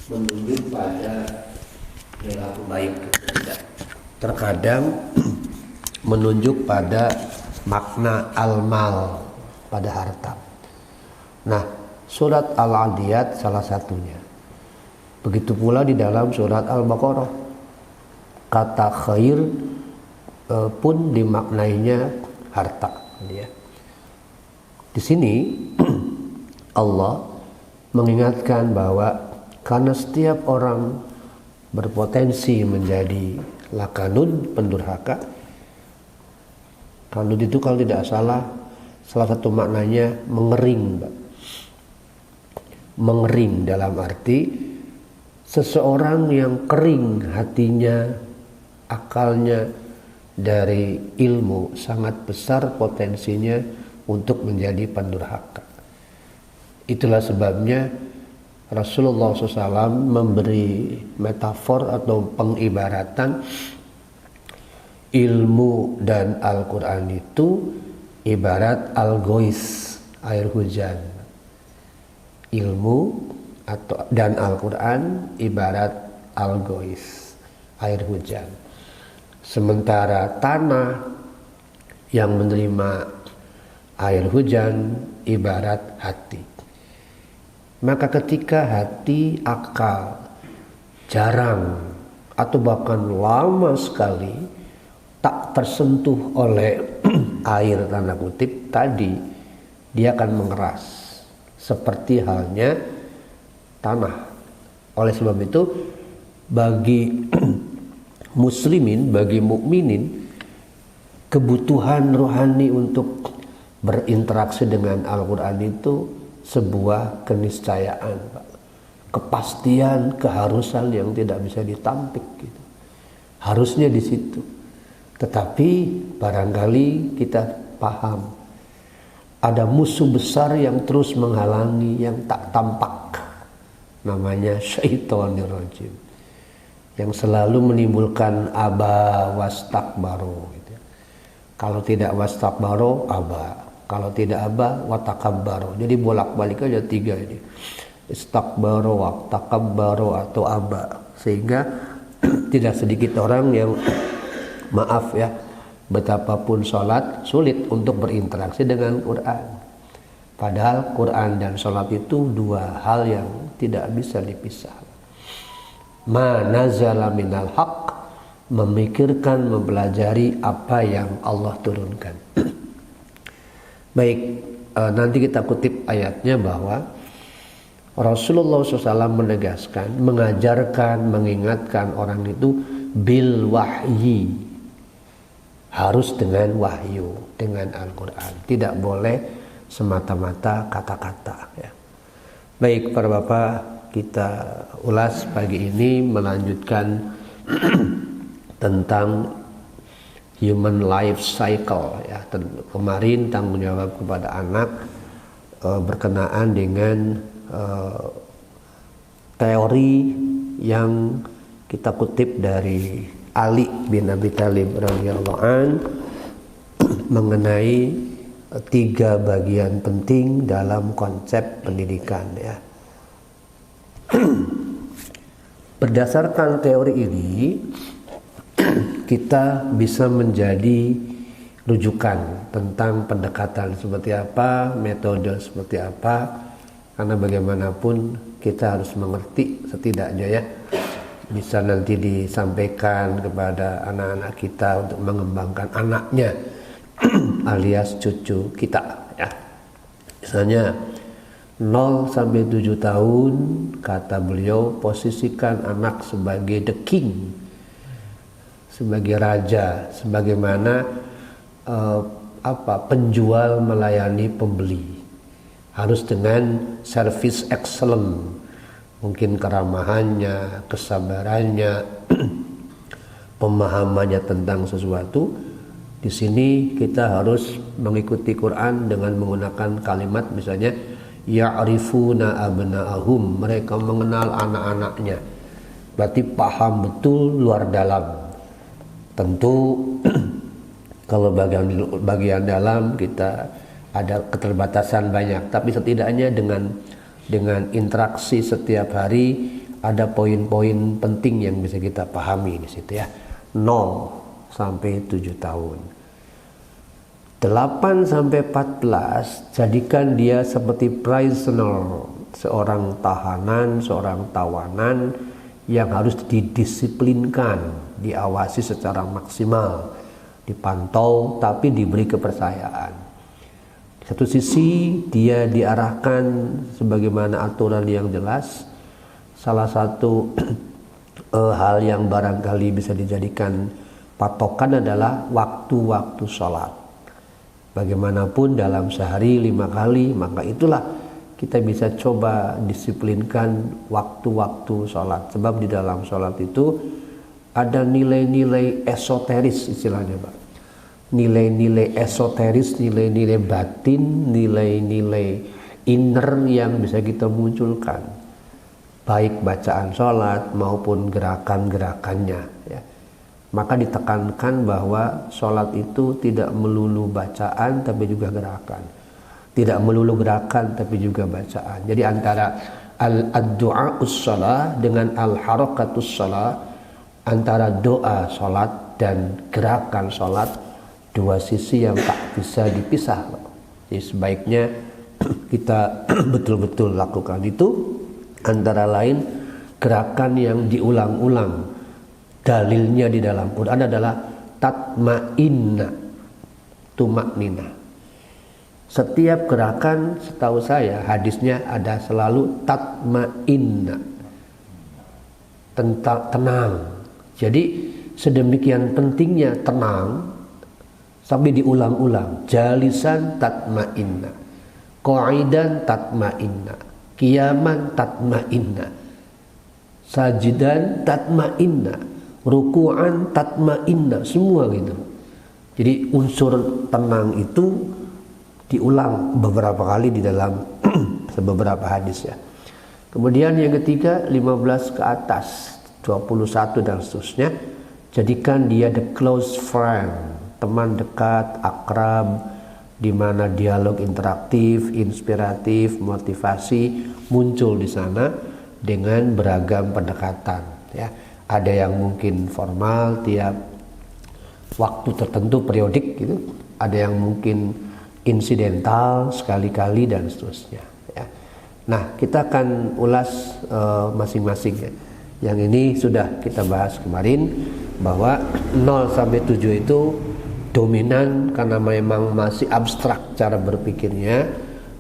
menunjuk pada perilaku baik. Terkadang menunjuk pada makna al-mal, pada harta. Nah, surat Al-Adiyat salah satunya. Begitu pula di dalam surat Al-Baqarah. Kata khair pun dimaknainya harta. Ya. Di sini Allah mengingatkan bahwa karena setiap orang berpotensi menjadi lakanun, pendurhaka. Kanun itu kalau tidak salah satu maknanya mengering, Pak. Mengering dalam arti seseorang yang kering hatinya, akalnya dari ilmu, sangat besar potensinya untuk menjadi pendurhaka. Itulah sebabnya Rasulullah SAW memberi metafor atau pengibaratan ilmu dan Al-Quran itu ibarat al-ghois, air hujan. Ilmu dan Al-Quran ibarat al-ghois, air hujan. Sementara tanah yang menerima air hujan ibarat hati. Maka ketika hati, akal jarang atau bahkan lama sekali tak tersentuh oleh air tanda kutip tadi, dia akan mengeras seperti halnya tanah. Oleh sebab itu bagi muslimin, bagi mukminin, kebutuhan rohani untuk berinteraksi dengan Al-Quran itu sebuah keniscayaan, Pak. Kepastian, keharusan yang tidak bisa ditampik gitu. Harusnya di situ. Tetapi barangkali kita paham ada musuh besar yang terus menghalangi, yang tak tampak. Namanya syaitonir rajim. Yang selalu menimbulkan aba wastakbaro gitu. Kalau tidak wastakbaro, aba. Kalau tidak aba, watakabbaro. Jadi bolak-balik aja tiga ini. Istakbaro, watakabbaro atau aba. Sehingga tidak sedikit orang yang maaf ya, betapapun sholat sulit untuk berinteraksi dengan Quran. Padahal Quran dan sholat itu dua hal yang tidak bisa dipisah. Ma nazala minal haq, memikirkan, mempelajari apa yang Allah turunkan. Baik, nanti kita kutip ayatnya bahwa Rasulullah SAW menegaskan, mengajarkan, mengingatkan orang itu bil wahyi, harus dengan wahyu, dengan Al-Quran, tidak boleh semata-mata kata-kata ya. Baik para bapak, kita ulas pagi ini melanjutkan tentang human life cycle ya. Kemarin tanggung jawab kepada anak berkenaan dengan teori yang kita kutip dari Ali bin Abi Thalib radhiyallahu an mengenai 3 bagian penting dalam konsep pendidikan ya. Berdasarkan teori ini kita bisa menjadi rujukan tentang pendekatan seperti apa, metode seperti apa, karena bagaimanapun kita harus mengerti setidaknya ya, bisa nanti disampaikan kepada anak-anak kita untuk mengembangkan anaknya alias cucu kita ya. Misalnya 0 sampai 7 tahun kata beliau posisikan anak sebagai the king, sebagai raja, sebagaimana penjual melayani pembeli, harus dengan service excellent, mungkin keramahannya, kesabarannya, pemahamannya tentang sesuatu. Di sini kita harus mengikuti Quran dengan menggunakan kalimat misalnya ya'rifuna abna'ahum, mereka mengenal anak-anaknya, berarti paham betul luar dalam. Tentu kalau bagian dalam kita ada keterbatasan banyak, tapi setidaknya dengan dengan interaksi setiap hari, ada poin-poin penting yang bisa kita pahami di situ ya. 0 sampai 7 tahun. 8 sampai 14 jadikan dia seperti prisoner, seorang tahanan, seorang tawanan yang harus didisiplinkan, diawasi secara maksimal, dipantau tapi diberi kepercayaan. Di satu sisi dia diarahkan sebagaimana aturan yang jelas. Salah satu hal yang barangkali bisa dijadikan patokan adalah waktu-waktu sholat. Bagaimanapun dalam sehari 5 kali, maka itulah kita bisa coba disiplinkan waktu-waktu sholat. Sebab di dalam sholat itu ada nilai-nilai esoteris istilahnya Pak. Nilai-nilai esoteris, nilai-nilai batin, nilai-nilai inner yang bisa kita munculkan. Baik bacaan sholat maupun gerakan-gerakannya ya. Maka ditekankan bahwa sholat itu tidak melulu bacaan tapi juga gerakan, tidak melulu gerakan tapi juga bacaan. Jadi antara ad-du'a'us shalah dengan al-harakatus shalah, antara doa sholat dan gerakan sholat, dua sisi yang tak bisa dipisah. Jadi sebaiknya kita betul-betul lakukan itu. Antara lain gerakan yang diulang-ulang, dalilnya di dalam Quran adalah tatma'inna, tumaknina. Setiap gerakan setahu saya hadisnya ada selalu tatma'inna, tentang tenang. Jadi sedemikian pentingnya tenang sampai diulang-ulang. Jalisan tatma'inna, qa'idan tatma'inna, qiyaman tatma'inna, sajidan tatma'inna, ruku'an tatma'inna, semua gitu. Jadi unsur tenang itu diulang beberapa kali di dalam beberapa hadis ya. Kemudian yang ketiga 15 ke atas, 21 dan seterusnya, jadikan dia the close friend, teman dekat, akrab, di mana dialog interaktif, inspiratif, motivasi muncul di sana dengan beragam pendekatan ya. Ada yang mungkin formal tiap waktu tertentu periodik gitu, ada yang mungkin insidental sekali-kali dan seterusnya ya. Nah, kita akan ulas masing-masing ya. Yang ini sudah kita bahas kemarin bahwa 0 sampai 7 itu dominan karena memang masih abstrak cara berpikirnya,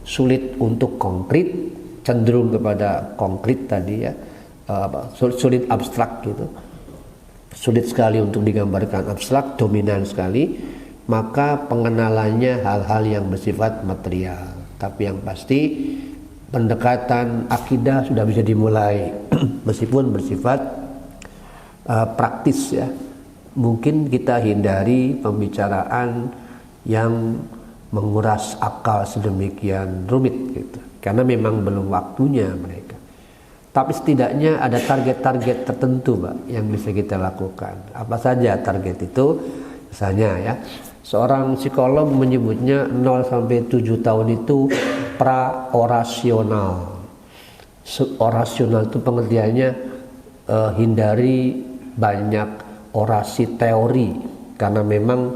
sulit untuk konkret, cenderung kepada konkret tadi ya, sulit abstrak gitu, sulit sekali untuk digambarkan abstrak, dominan sekali. Maka pengenalannya hal-hal yang bersifat material, tapi yang pasti pendekatan akidah sudah bisa dimulai meskipun bersifat praktis ya. Mungkin kita hindari pembicaraan yang menguras akal sedemikian rumit gitu, karena memang belum waktunya mereka. Tapi setidaknya ada target-target tertentu Pak yang bisa kita lakukan. Apa saja target itu? Misalnya ya, seorang psikolog menyebutnya 0 sampai 7 tahun itu pra-orasional. Orasional itu pengertiannya hindari banyak orasi teori karena memang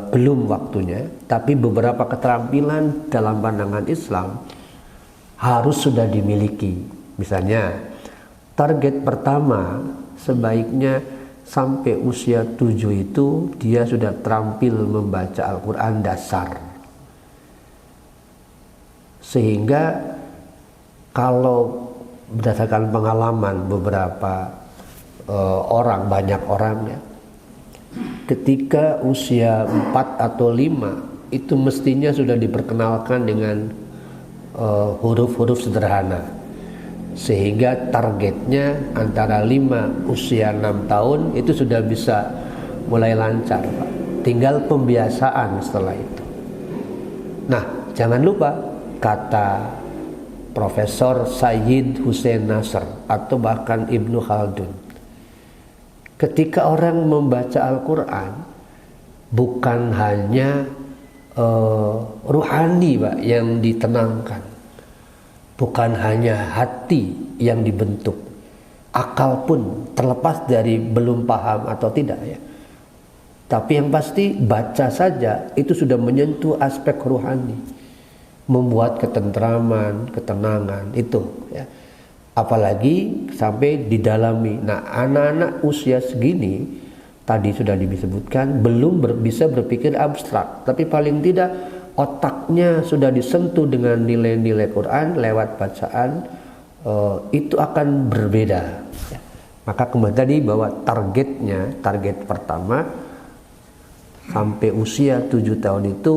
belum waktunya, tapi beberapa keterampilan dalam pandangan Islam harus sudah dimiliki. Misalnya target pertama sebaiknya sampai usia 7 itu dia sudah terampil membaca Al-Quran dasar, sehingga kalau berdasarkan pengalaman beberapa banyak orang ya, ketika usia 4 atau 5 itu mestinya sudah diperkenalkan dengan huruf-huruf sederhana, sehingga targetnya antara 5 usia 6 tahun itu sudah bisa mulai lancar Pak. Tinggal pembiasaan setelah itu. Nah, jangan lupa kata Profesor Sayyid Hussein Nasr atau bahkan Ibnu Khaldun, ketika orang membaca Al-Quran bukan hanya ruhani Pak yang ditenangkan, bukan hanya hati yang dibentuk, akal pun terlepas dari belum paham atau tidak ya. Tapi yang pasti baca saja itu sudah menyentuh aspek rohani, membuat ketentraman, ketenangan itu ya. Apalagi sampai didalami. Nah, anak-anak usia segini tadi sudah disebutkan belum bisa berpikir abstrak, tapi paling tidak otaknya sudah disentuh dengan nilai-nilai Quran lewat bacaan, itu akan berbeda ya. Maka kembali tadi bahwa target pertama sampai usia 7 tahun itu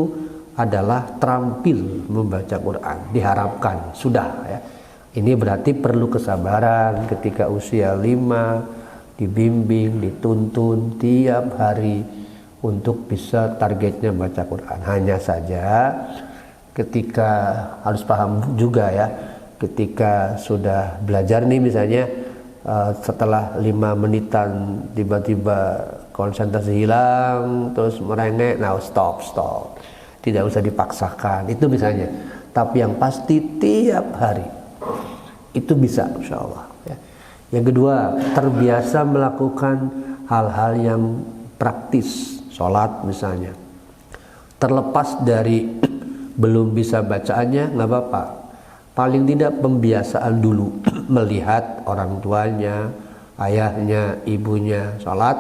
adalah terampil membaca Quran, diharapkan sudah ya. Ini berarti perlu kesabaran ketika usia 5, dibimbing, dituntun tiap hari untuk bisa targetnya baca Quran. Hanya saja ketika harus paham juga ya, ketika sudah belajar nih misalnya, setelah 5 menitan tiba-tiba konsentrasi hilang, terus merengek, nah stop, tidak usah dipaksakan, itu misalnya. Tapi yang pasti tiap hari itu bisa, insya Allah ya. Yang kedua, terbiasa melakukan hal-hal yang praktis, sholat misalnya, terlepas dari belum bisa bacaannya nggak apa-apa, paling tidak pembiasaan dulu melihat orang tuanya, ayahnya, ibunya sholat,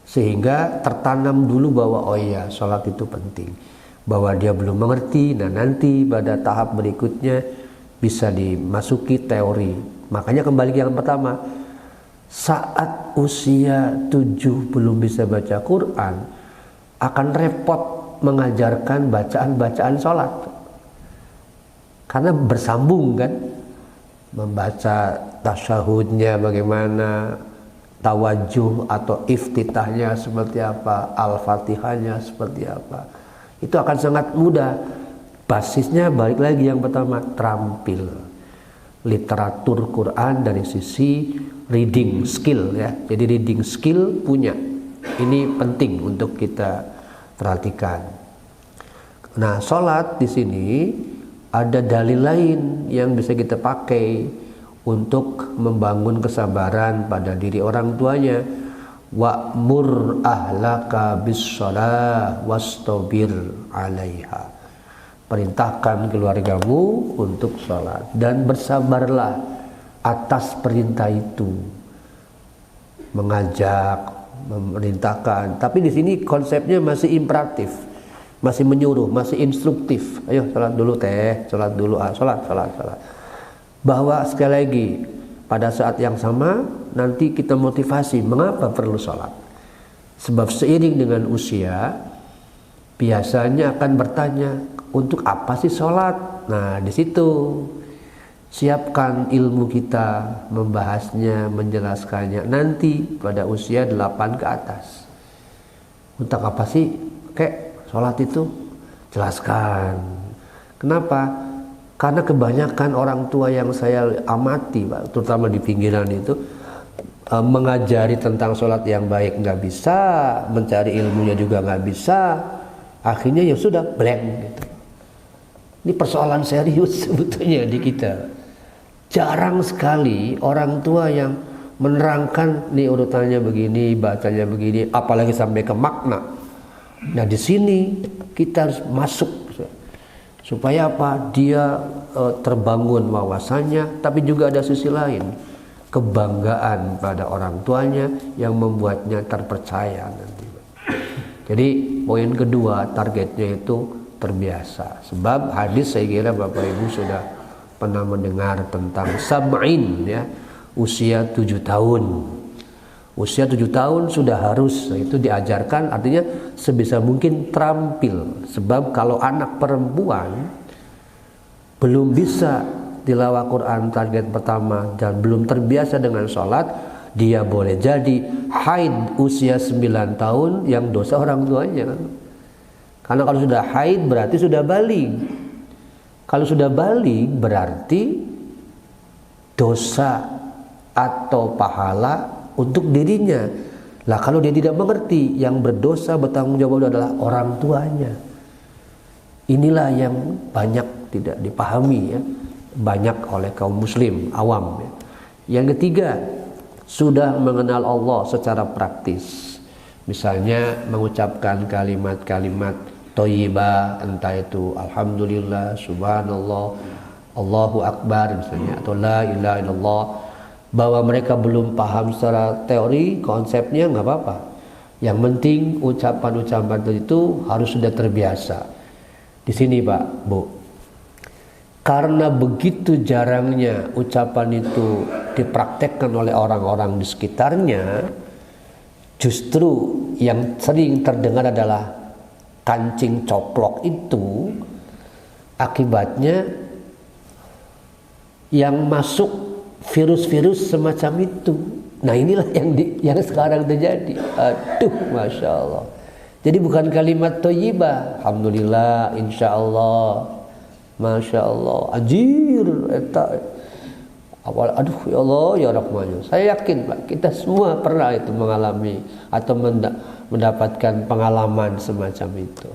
sehingga tertanam dulu bahwa oh iya sholat itu penting, bahwa dia belum mengerti. Nah nanti pada tahap berikutnya bisa dimasuki teori. Makanya kembali ke yang pertama, saat usia 7 belum bisa baca Quran, akan repot mengajarkan bacaan-bacaan sholat, karena bersambung kan, membaca tasyahudnya bagaimana, tawajuh atau iftitahnya seperti apa, al-fatihahnya seperti apa, itu akan sangat mudah. Basisnya balik lagi yang pertama, terampil literatur Quran dari sisi reading skill ya. Jadi reading skill punya, ini penting untuk kita perhatikan. Nah, sholat di sini ada dalil lain yang bisa kita pakai untuk membangun kesabaran pada diri orang tuanya. Wa'mur ahlaka bis shalah wastabir 'alaiha. Perintahkan keluargamu untuk sholat dan bersabarlah atas perintah itu. Mengajak, memerintahkan, tapi di sini konsepnya masih imperatif, masih menyuruh, masih instruktif. Ayo sholat dulu teh, sholat dulu, sholat. Bahwa sekali lagi pada saat yang sama nanti kita motivasi mengapa perlu sholat. Sebab seiring dengan usia biasanya akan bertanya, untuk apa sih sholat? Nah di situ siapkan ilmu kita membahasnya, menjelaskannya nanti pada usia 8 ke atas. Untuk apa sih kek sholat itu? Jelaskan. Kenapa? Karena kebanyakan orang tua yang saya amati, Pak, terutama di pinggiran itu, mengajari tentang sholat yang baik nggak bisa, mencari ilmunya juga nggak bisa, akhirnya ya sudah blank gitu. Ini persoalan serius sebetulnya di kita. Jarang sekali orang tua yang menerangkan nih urutannya begini, bacanya begini, apalagi sampai ke makna. Nah di sini kita harus masuk supaya apa? Dia terbangun wawasannya, tapi juga ada sisi lain, kebanggaan pada orang tuanya yang membuatnya terpercaya nanti. Jadi poin kedua, targetnya itu terbiasa. Sebab hadis saya kira Bapak Ibu sudah pernah mendengar tentang sab'in ya, usia 7 tahun. Usia 7 tahun sudah harus itu diajarkan, artinya sebisa mungkin terampil. Sebab kalau anak perempuan belum bisa tilawah Quran target pertama dan belum terbiasa dengan sholat, dia boleh jadi haid usia 9 tahun yang dosa orang tuanya. Karena kalau sudah haid berarti sudah balik. Kalau sudah balik berarti dosa atau pahala untuk dirinya. Lah kalau dia tidak mengerti, yang berdosa bertanggung jawab adalah orang tuanya. Inilah yang banyak tidak dipahami ya. banyak oleh kaum muslim awam. Yang ketiga, sudah mengenal Allah secara praktis. Misalnya mengucapkan kalimat-kalimat thayyibah, entah itu alhamdulillah, subhanallah, Allahu akbar misalnya, atau la ilaha illallah. Bahwa mereka belum paham secara teori konsepnya nggak apa-apa. Yang penting ucapan-ucapan itu harus sudah terbiasa. Di sini Pak, Bu, karena begitu jarangnya ucapan itu dipraktekkan oleh orang-orang di sekitarnya, justru yang sering terdengar adalah kancing coplok itu. Akibatnya yang masuk virus-virus semacam itu. Nah inilah yang sekarang terjadi. Aduh, masya Allah. Jadi bukan kalimat thayyibah, alhamdulillah, insya Allah, masya Allah, anjir, awal, aduh ya Allah ya Rahman. Saya yakin Pak, kita semua pernah itu mengalami atau mendapatkan pengalaman semacam itu.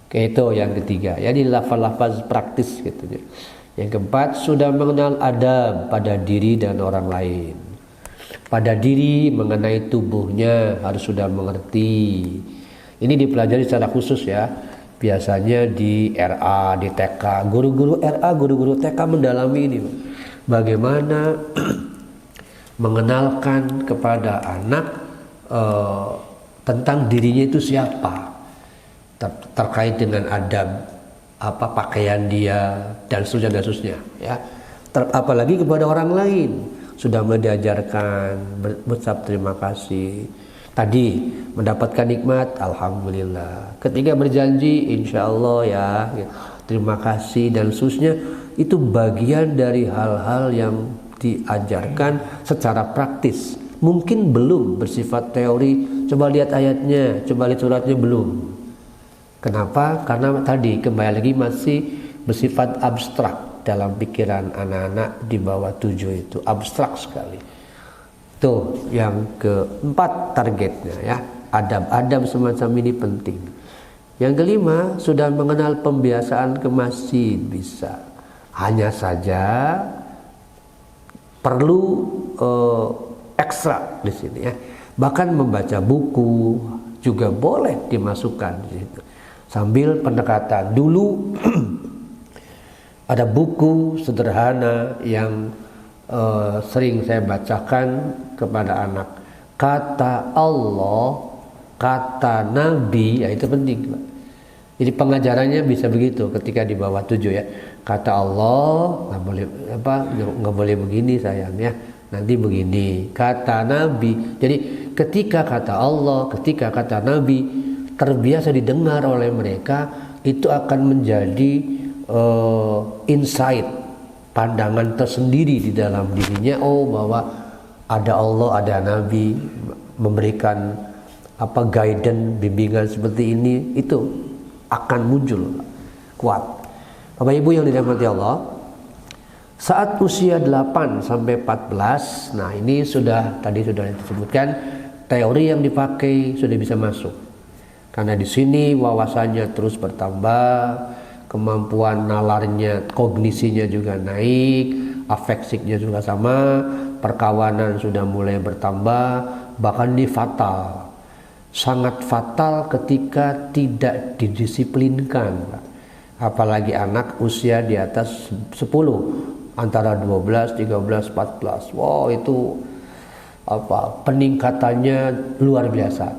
Oke, itu yang ketiga. Jadi lafaz-lafaz praktis gitu. Yang keempat, sudah mengenal adab pada diri dan orang lain. Pada diri mengenai tubuhnya harus sudah mengerti. Ini dipelajari secara khusus ya. Biasanya di RA, di TK, guru-guru RA, guru-guru TK mendalami ini. Bagaimana mengenalkan kepada anak tentang dirinya itu siapa, terkait dengan adab, apa pakaian dia dan seterusnya ya. Apalagi kepada orang lain sudah diajarkan berucap terima kasih. Tadi mendapatkan nikmat, alhamdulillah. Ketika berjanji, insya Allah ya, terima kasih dan seterusnya. Itu bagian dari hal-hal yang diajarkan secara praktis. Mungkin belum bersifat teori. Coba lihat ayatnya, coba lihat suratnya, belum. Kenapa? Karena tadi kembali lagi masih bersifat abstrak dalam pikiran anak-anak di bawah 7 itu, abstrak sekali. Tuh yang keempat targetnya ya, adab-adab semacam ini penting. Yang kelima, sudah mengenal pembiasaan ke masjid bisa. Hanya saja perlu ekstra di sini ya. Bahkan membaca buku juga boleh dimasukkan di situ. Sambil pendekatan. Dulu ada buku sederhana yang sering saya bacakan kepada anak. Kata Allah, kata Nabi, ya itu penting. Jadi pengajarannya bisa begitu ketika di bawah 7 ya. Kata Allah, nggak boleh begini sayang ya. Nanti begini. Kata Nabi. Jadi ketika kata Allah, ketika kata Nabi terbiasa didengar oleh mereka, itu akan menjadi insight, pandangan tersendiri di dalam dirinya. Oh, bahwa ada Allah, ada Nabi memberikan guidance, bimbingan seperti ini, itu akan muncul kuat. Bapak Ibu yang dirahmati Allah, saat usia 8 sampai 14, nah ini tadi sudah disebutkan, teori yang dipakai sudah bisa masuk. Karena di sini wawasannya terus bertambah, kemampuan nalarnya, kognisinya juga naik, afeksiknya juga sama, perkawanan sudah mulai bertambah, bahkan ini fatal. Sangat fatal ketika tidak didisiplinkan. Apalagi anak usia di atas 10, antara 12, 13, 14. Wow, itu peningkatannya luar biasa.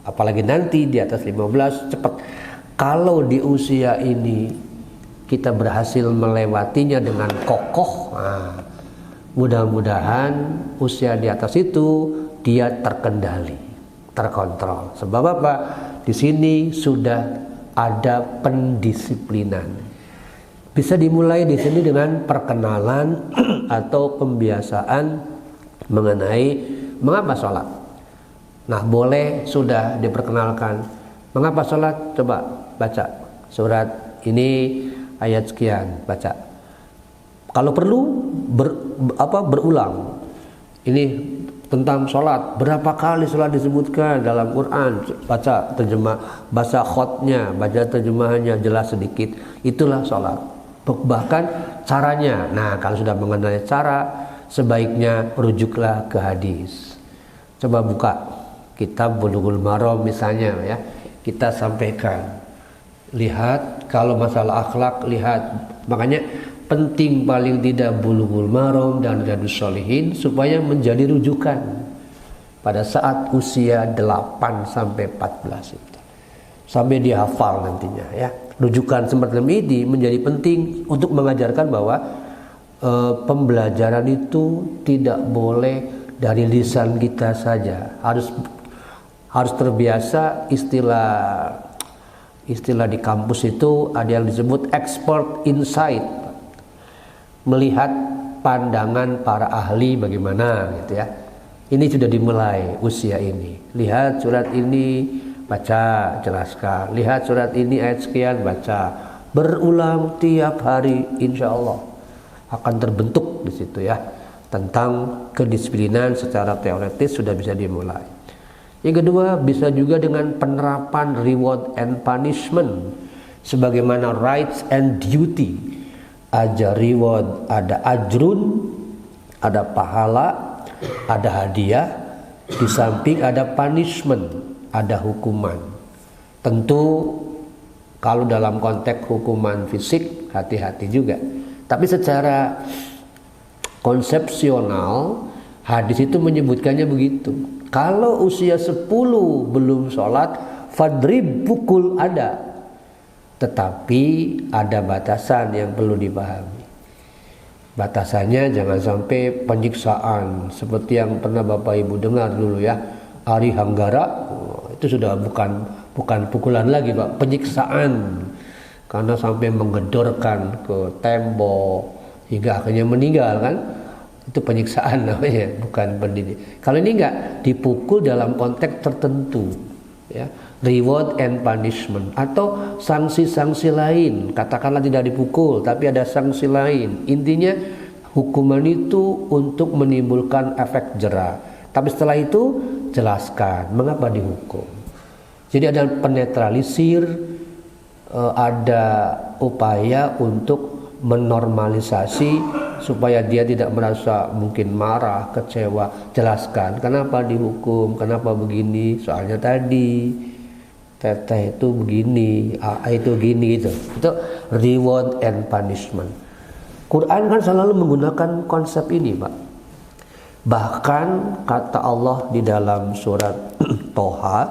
Apalagi nanti di atas 15 cepat. Kalau di usia ini kita berhasil melewatinya dengan kokoh, mudah-mudahan usia di atas itu dia terkendali, terkontrol. Sebab apa? Di sini sudah ada pendisiplinan. Bisa dimulai di sini dengan perkenalan atau pembiasaan mengenai mengapa sholat. Nah, boleh sudah diperkenalkan. Mengapa sholat? Coba baca surat ini ayat sekian, baca. Kalau perlu berulang. Ini tentang sholat. Berapa kali sholat disebutkan dalam Quran? Baca terjemah, baca khotnya, baca terjemahannya jelas sedikit. Itulah sholat. Bahkan caranya, nah kalau sudah mengenal cara, sebaiknya rujuklah ke hadis. Coba buka kitab Bulughul Maram misalnya ya, kita sampaikan, lihat kalau masalah akhlak, lihat. Makanya penting paling tidak Bulughul Maram dan Riyadhus Shalihin supaya menjadi rujukan pada saat usia 8 sampai 14 itu, sampai dia hafal nantinya ya. Rujukan semacam ini menjadi penting untuk mengajarkan bahwa pembelajaran itu tidak boleh dari lisan kita saja, harus terbiasa. Istilah di kampus itu ada yang disebut expert insight, melihat pandangan para ahli bagaimana gitu ya. Ini sudah dimulai usia ini. Lihat surat ini, baca, jelaskan. Lihat surat ini ayat sekian, baca. Berulang tiap hari, insya Allah akan terbentuk di situ ya. Tentang kedisiplinan secara teoretis sudah bisa dimulai. Yang kedua, bisa juga dengan penerapan reward and punishment, sebagaimana rights and duty. Ada reward, ada ajrun, ada pahala, ada hadiah, di samping ada punishment, ada hukuman. Tentu kalau dalam konteks hukuman fisik hati-hati juga. Tapi secara konsepsional hadis itu menyebutkannya begitu. Kalau usia 10 belum sholat, fadrib, pukul, ada. Tetapi ada batasan yang perlu dipahami. Batasannya jangan sampai penyiksaan seperti yang pernah Bapak Ibu dengar dulu ya, Ari Hanggara, itu sudah bukan pukulan lagi Pak, penyiksaan, karena sampai menggedorkan ke tembok hingga akhirnya meninggal kan, itu penyiksaan namanya, bukan pendidik. Kalau ini enggak, dipukul dalam konteks tertentu ya, reward and punishment, atau sanksi-sanksi lain. Katakanlah tidak dipukul tapi ada sanksi lain. Intinya hukuman itu untuk menimbulkan efek jera. Tapi setelah itu jelaskan mengapa dihukum. Jadi ada penetralisir, ada upaya untuk menormalisasi supaya dia tidak merasa mungkin marah, kecewa. Jelaskan kenapa dihukum, kenapa begini, soalnya tadi teteh itu begini, itu gini gitu. Itu reward and punishment. Quran kan selalu menggunakan konsep ini, Pak. Bahkan kata Allah di dalam surat Toha,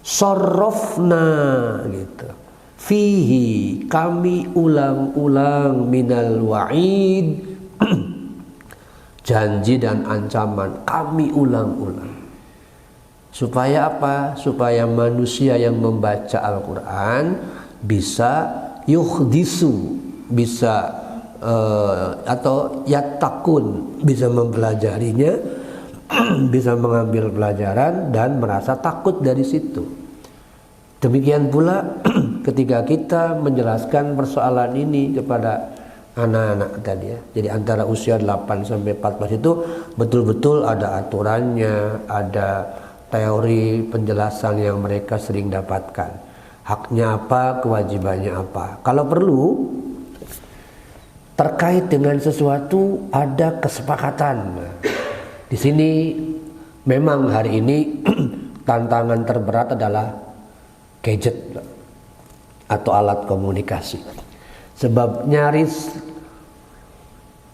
sarrafna gitu. Fihi, kami ulang-ulang minal wa'id, janji dan ancaman kami ulang-ulang. Supaya apa? Supaya manusia yang membaca Al-Quran bisa yuhdisu, bisa atau yatakun, bisa mempelajarinya, bisa mengambil pelajaran dan merasa takut dari situ. Demikian pula ketika kita menjelaskan persoalan ini kepada anak-anak tadi ya. Jadi antara usia 8 sampai 14 itu betul-betul ada aturannya, ada teori penjelasan yang mereka sering dapatkan. Haknya apa, kewajibannya apa. Kalau perlu terkait dengan sesuatu ada kesepakatan. Di sini memang hari ini tantangan terberat adalah gadget atau alat komunikasi. Sebab nyaris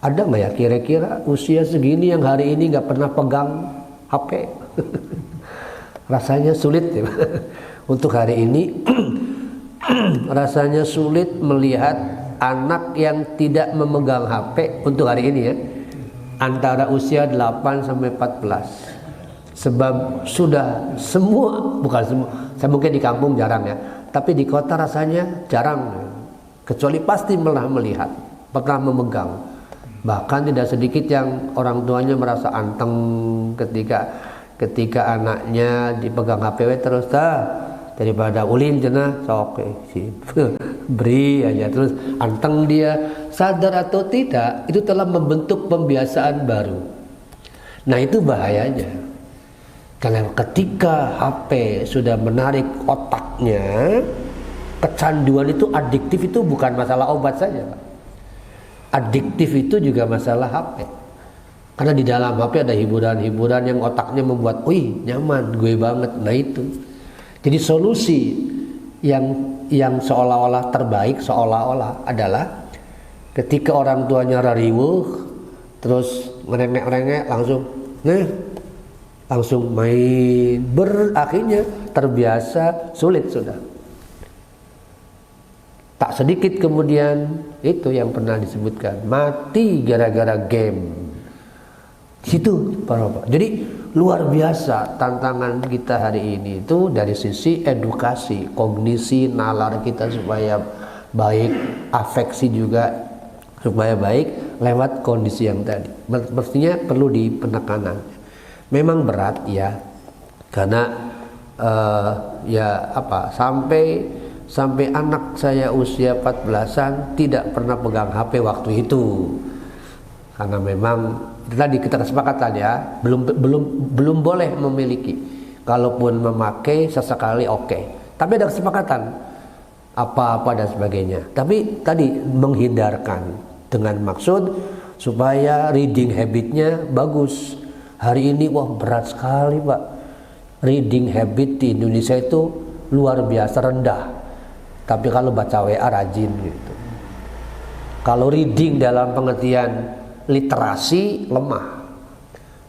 ada nggak ya kira-kira usia segini yang hari ini nggak pernah pegang HP? Rasanya sulit ya. Untuk hari ini rasanya sulit melihat anak yang tidak memegang HP untuk hari ini ya, antara usia 8 sampai 14. Sebab sudah semua, bukan semua, saya mungkin di kampung jarang ya, tapi di kota rasanya jarang, kecuali pasti pernah melihat, pernah memegang. Bahkan tidak sedikit yang orang tuanya merasa anteng ketika anaknya dipegang HP terus daripada ulin cenah sok beri aja terus anteng dia. Sadar atau tidak, itu telah membentuk pembiasaan baru. Nah itu bahayanya, karena ketika HP sudah menarik otaknya, kecanduan itu adiktif itu bukan masalah obat saja, Pak. Adiktif itu juga masalah HP. Karena di dalam HP ada hiburan-hiburan yang otaknya membuat, wih nyaman, gue banget. Nah itu. Jadi solusi yang seolah-olah terbaik, seolah-olah adalah ketika orang tuanya rariwuh, terus ngerengek-rengek langsung main, akhirnya terbiasa, sulit sudah. Tak sedikit kemudian itu yang pernah disebutkan, mati gara-gara game. Situ para Bapak. Jadi luar biasa tantangan kita hari ini itu dari sisi edukasi, kognisi, nalar kita supaya baik, afeksi juga supaya baik lewat kondisi yang tadi. Mestinya perlu di penekanan. Memang berat ya, karena sampai anak saya usia 14-an tidak pernah pegang HP waktu itu. Karena memang tadi kita kesepakatan ya, belum boleh memiliki. Kalaupun memakai sesekali oke. Tapi ada kesepakatan apa-apa dan sebagainya. Tapi tadi menghindarkan dengan maksud supaya reading habitnya bagus. Hari ini wah berat sekali, Pak. Reading habit di Indonesia itu luar biasa rendah. Tapi kalau baca WA rajin gitu. Kalau reading dalam pengertian literasi lemah.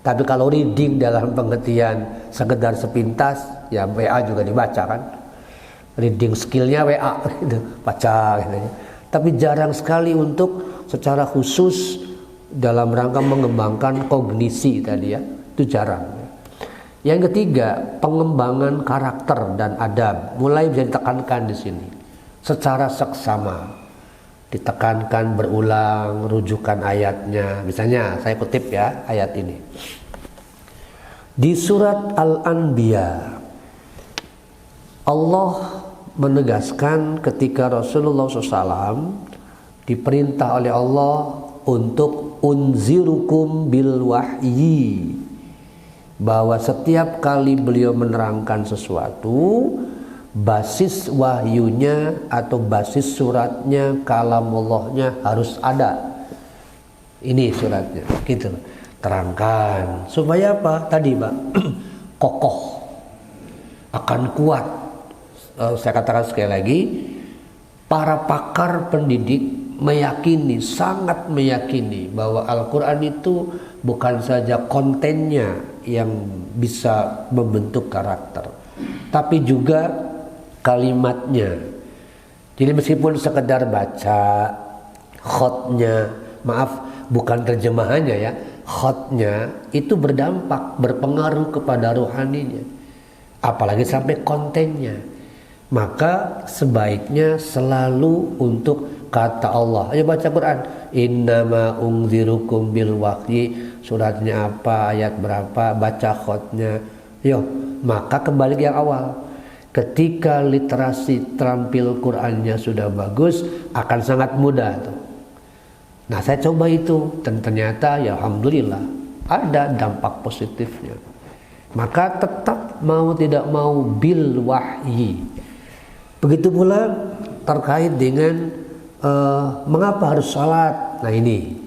Tapi kalau reading dalam pengertian sekedar sepintas, ya WA juga dibaca kan. Reading skillnya WA gitu, baca gitu. Tapi jarang sekali untuk secara khusus dalam rangka mengembangkan kognisi tadi ya, itu jarang. Yang ketiga, pengembangan karakter dan adab mulai bisa ditekankan di sini secara seksama. Ditekankan berulang rujukan ayatnya. Misalnya saya kutip ya ayat ini. Di surat Al-Anbiya Allah menegaskan ketika Rasulullah SAW diperintah oleh Allah untuk unzirukum bil wahyi, bahwa setiap kali beliau menerangkan sesuatu, basis wahyunya atau basis suratnya, kalamullahnya harus ada. Ini suratnya, gitu. Terangkan supaya apa? Tadi Pak, kokoh, akan kuat. Saya katakan sekali lagi, para pakar pendidik meyakini, sangat meyakini bahwa Al-Quran itu bukan saja kontennya yang bisa membentuk karakter, tapi juga kalimatnya. Jadi meskipun sekedar baca, khotnya, maaf bukan terjemahannya ya, khotnya itu berdampak, berpengaruh kepada rohaninya, apalagi sampai kontennya. Maka sebaiknya selalu untuk kata Allah. Ayo baca Quran, innama unzirukum bil wahyi, suratnya apa, ayat berapa, baca khotnya. Yo, maka kembali ke yang awal. Ketika literasi terampil Qur'annya sudah bagus, akan sangat mudah tuh. Nah saya coba itu dan ternyata ya alhamdulillah ada dampak positifnya. Maka tetap mau tidak mau bil wahyi. Begitu pula terkait dengan mengapa harus salat. Nah ini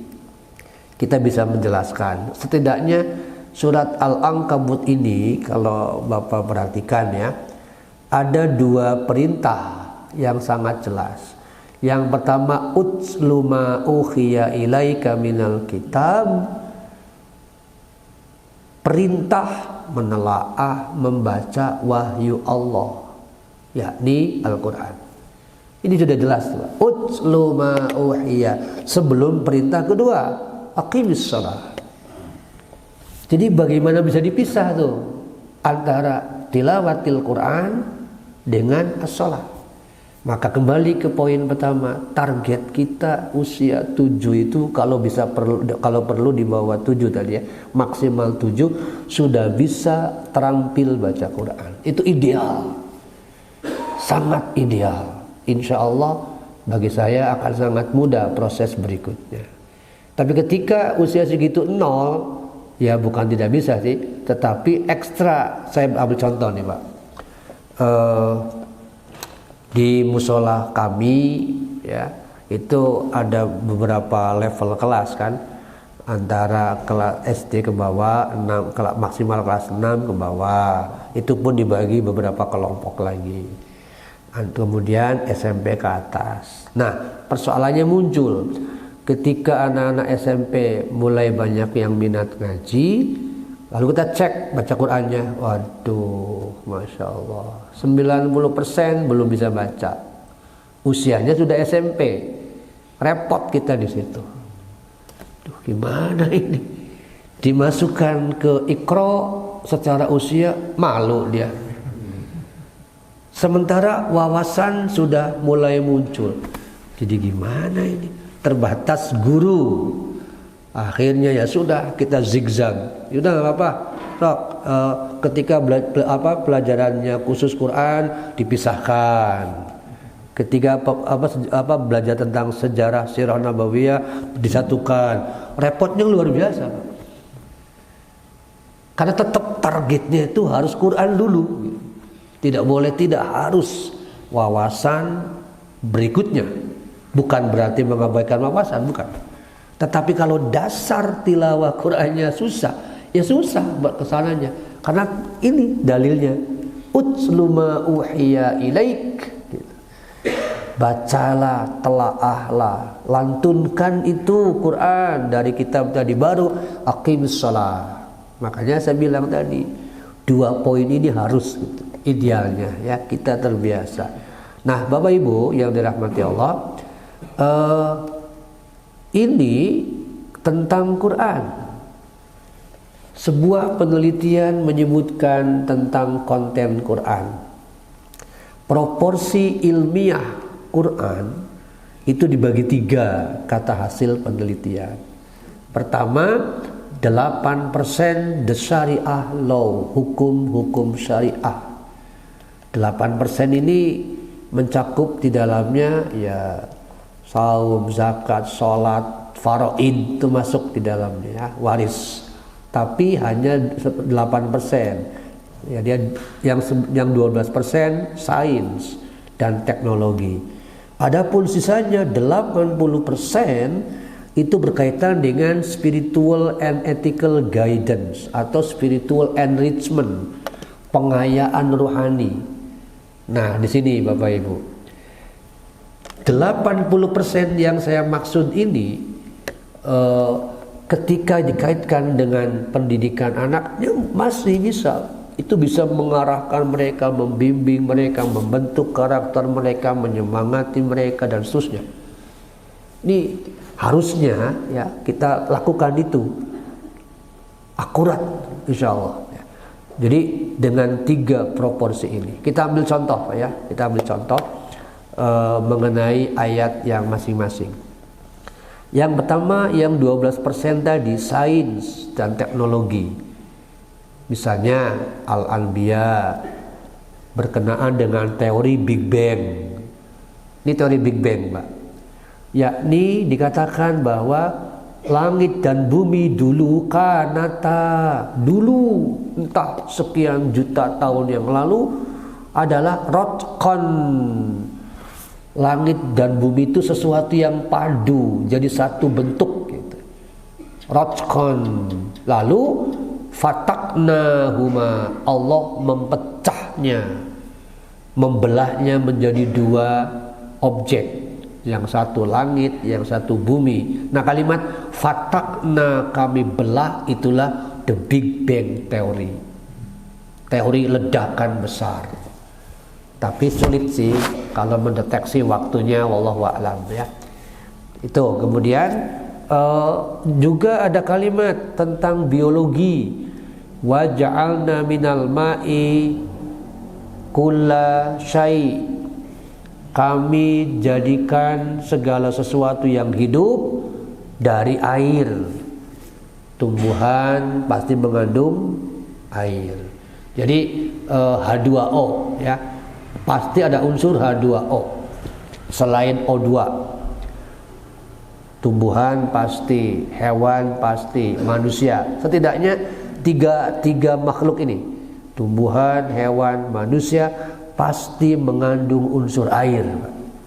kita bisa menjelaskan. Setidaknya surat Al-Ankabut ini kalau Bapak perhatikan ya, ada dua perintah yang sangat jelas. Yang pertama, utslu ma ukhiya ilaika minal kitab, perintah menelaah, membaca wahyu Allah, yakni Al-Quran. Ini sudah jelas, utslu ma ukhiya. Sebelum perintah kedua, aqimis shalah. Jadi bagaimana bisa dipisah tuh antara tilawatil Quran dengan as-shalah? Maka kembali ke poin pertama, target kita usia 7 itu kalau perlu di bawah 7 tadi ya, maksimal 7 sudah bisa terampil baca Quran. Itu ideal, sangat ideal. Insya Allah bagi saya akan sangat mudah proses berikutnya. Tapi ketika usia segitu 0, ya bukan tidak bisa sih, tetapi ekstra. Saya ambil contoh nih Pak. Di musola kami ya, itu ada beberapa level kelas kan, antara kelas SD ke bawah, maksimal kelas 6 ke bawah. Itu pun dibagi beberapa kelompok lagi. Kemudian SMP ke atas. Nah, persoalannya muncul ketika anak-anak SMP mulai banyak yang minat ngaji. Lalu kita cek baca Qur'annya, waduh, Masya Allah, 90% belum bisa baca. Usianya sudah SMP, repot kita di situ. Duh, gimana ini? Dimasukkan ke Iqra secara usia, malu dia. Sementara wawasan sudah mulai muncul. Jadi gimana ini? Terbatas guru. Akhirnya ya sudah, kita zigzag. Yaudah nggak apa-apa. Ketika pelajarannya khusus Quran dipisahkan. Ketika belajar tentang sejarah sirah nabawiyah disatukan. Repotnya luar biasa. Karena tetap targetnya itu harus Quran dulu. Tidak boleh, tidak harus wawasan berikutnya. Bukan berarti mengabaikan wawasan, bukan. Tetapi kalau dasar tilawah Qur'annya susah, ya susah kesananya. Karena ini dalilnya, utslu ma uhiya ilaik. Bacalah, telaahlah, lantunkan itu Quran dari kitab tadi, baru aqimus shalah. Makanya saya bilang tadi, 2 poin ini harus gitu, idealnya ya, kita terbiasa. Nah, Bapak Ibu yang dirahmati Allah, ini tentang Quran. Sebuah penelitian menyebutkan tentang konten Quran. Proporsi ilmiah Quran itu dibagi 3 kata hasil penelitian. Pertama, 8% the syariah law, hukum-hukum syariah. 8% ini mencakup di dalamnya ya saum, zakat, sholat, faraid itu masuk di dalamnya ya, waris. Tapi hanya 8%. Ya, dia yang 12% sains dan teknologi. Adapun sisanya 80% itu berkaitan dengan spiritual and ethical guidance atau spiritual enrichment, pengayaan rohani. Nah, di sini Bapak Ibu, 80% yang saya maksud ini ketika dikaitkan dengan pendidikan anaknya masih bisa. Itu bisa mengarahkan mereka, membimbing mereka, membentuk karakter mereka, menyemangati mereka dan seterusnya. Ini harusnya ya kita lakukan itu akurat, insya Allah. Jadi dengan 3 proporsi ini kita ambil contoh ya, kita ambil contoh mengenai ayat yang masing-masing. Yang pertama yang 12% tadi sains dan teknologi. Misalnya Al-Anbiya berkenaan dengan teori Big Bang. Ini teori Big Bang, Pak. Yakni dikatakan bahwa langit dan bumi dulu kanata, dulu entah sekian juta tahun yang lalu adalah rotqon. Langit dan bumi itu sesuatu yang padu, jadi satu bentuk gitu. Rotqon. Lalu fataknahuma, Allah mempecahnya, membelahnya menjadi 2 objek, yang satu langit, yang satu bumi. Nah, kalimat fatakna, kami belah, itulah the Big Bang teori, teori ledakan besar. Tapi sulit sih kalau mendeteksi waktunya, wallahu a'lam ya. Itu kemudian juga ada kalimat tentang biologi. Wa ja'alna minal ma'i kulla syai'. Kami jadikan segala sesuatu yang hidup dari air. Tumbuhan pasti mengandung air. Jadi H2O ya. Pasti ada unsur H2O selain O2. Tumbuhan pasti, hewan pasti, manusia. Setidaknya tiga makhluk ini, tumbuhan, hewan, manusia, pasti mengandung unsur air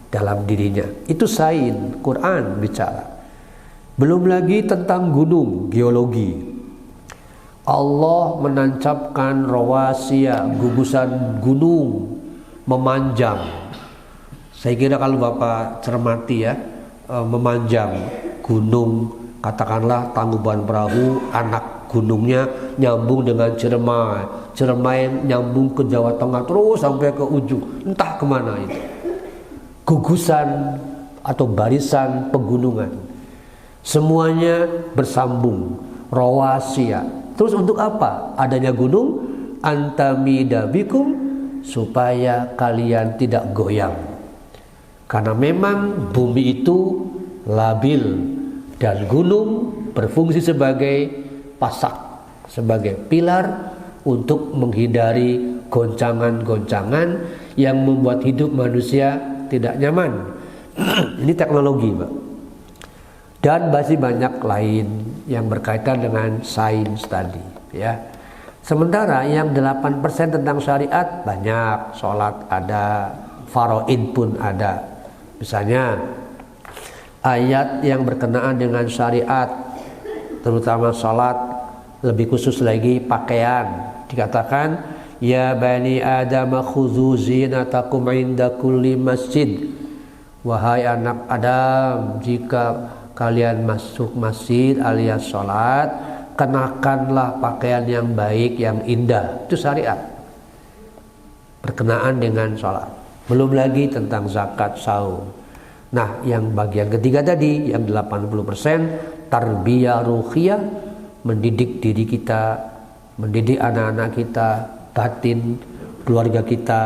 dalam dirinya. Itu sains, Quran bicara. Belum lagi tentang gunung, geologi. Allah menancapkan rawasia, gugusan gunung memanjang. Saya kira kalau Bapak cermati ya, memanjang gunung, katakanlah Tangkuban Perahu, anak gunungnya nyambung dengan Ciremai nyambung ke Jawa Tengah terus sampai ke ujung, entah kemana itu. Gugusan atau barisan pegunungan, semuanya bersambung, rawasia. Terus untuk apa adanya gunung? Antamida bikum, supaya kalian tidak goyang. Karena memang bumi itu labil dan gunung berfungsi sebagai pasak, sebagai pilar untuk menghindari goncangan-goncangan yang membuat hidup manusia tidak nyaman. Ini teknologi, Pak. Dan masih banyak lain yang berkaitan dengan sains tadi, ya. Sementara yang 8% tentang syariat banyak, sholat ada, faraid pun ada. Misalnya ayat yang berkenaan dengan syariat, terutama sholat, lebih khusus lagi pakaian, dikatakan ya bani adam khudzu zinatakum inda kulli masjid. Wahai anak Adam, jika kalian masuk masjid alias sholat, kenakanlah pakaian yang baik, yang indah. Itu syariat berkenaan dengan sholat. Belum lagi tentang zakat, saum. Nah, yang bagian ketiga tadi, yang 80%, tarbiyah ruhiyah, mendidik diri kita, mendidik anak-anak kita, batin, keluarga kita,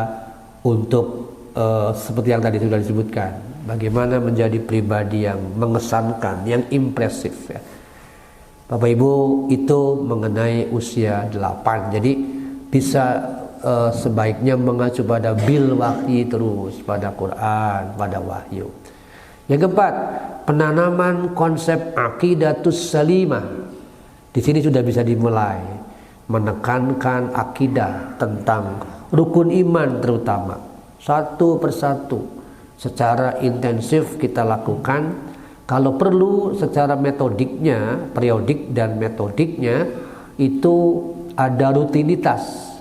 untuk seperti yang tadi sudah disebutkan, bagaimana menjadi pribadi yang mengesankan, yang impresif, ya. Bapak Ibu, itu mengenai usia 8. Jadi bisa sebaiknya mengacu pada bil wahyi terus, pada Quran, pada wahyu. Yang keempat, penanaman konsep aqidatus salimah. Di sini sudah bisa dimulai menekankan akidah tentang rukun iman, terutama satu persatu secara intensif kita lakukan. Kalau perlu secara metodiknya, periodik dan metodiknya itu ada rutinitas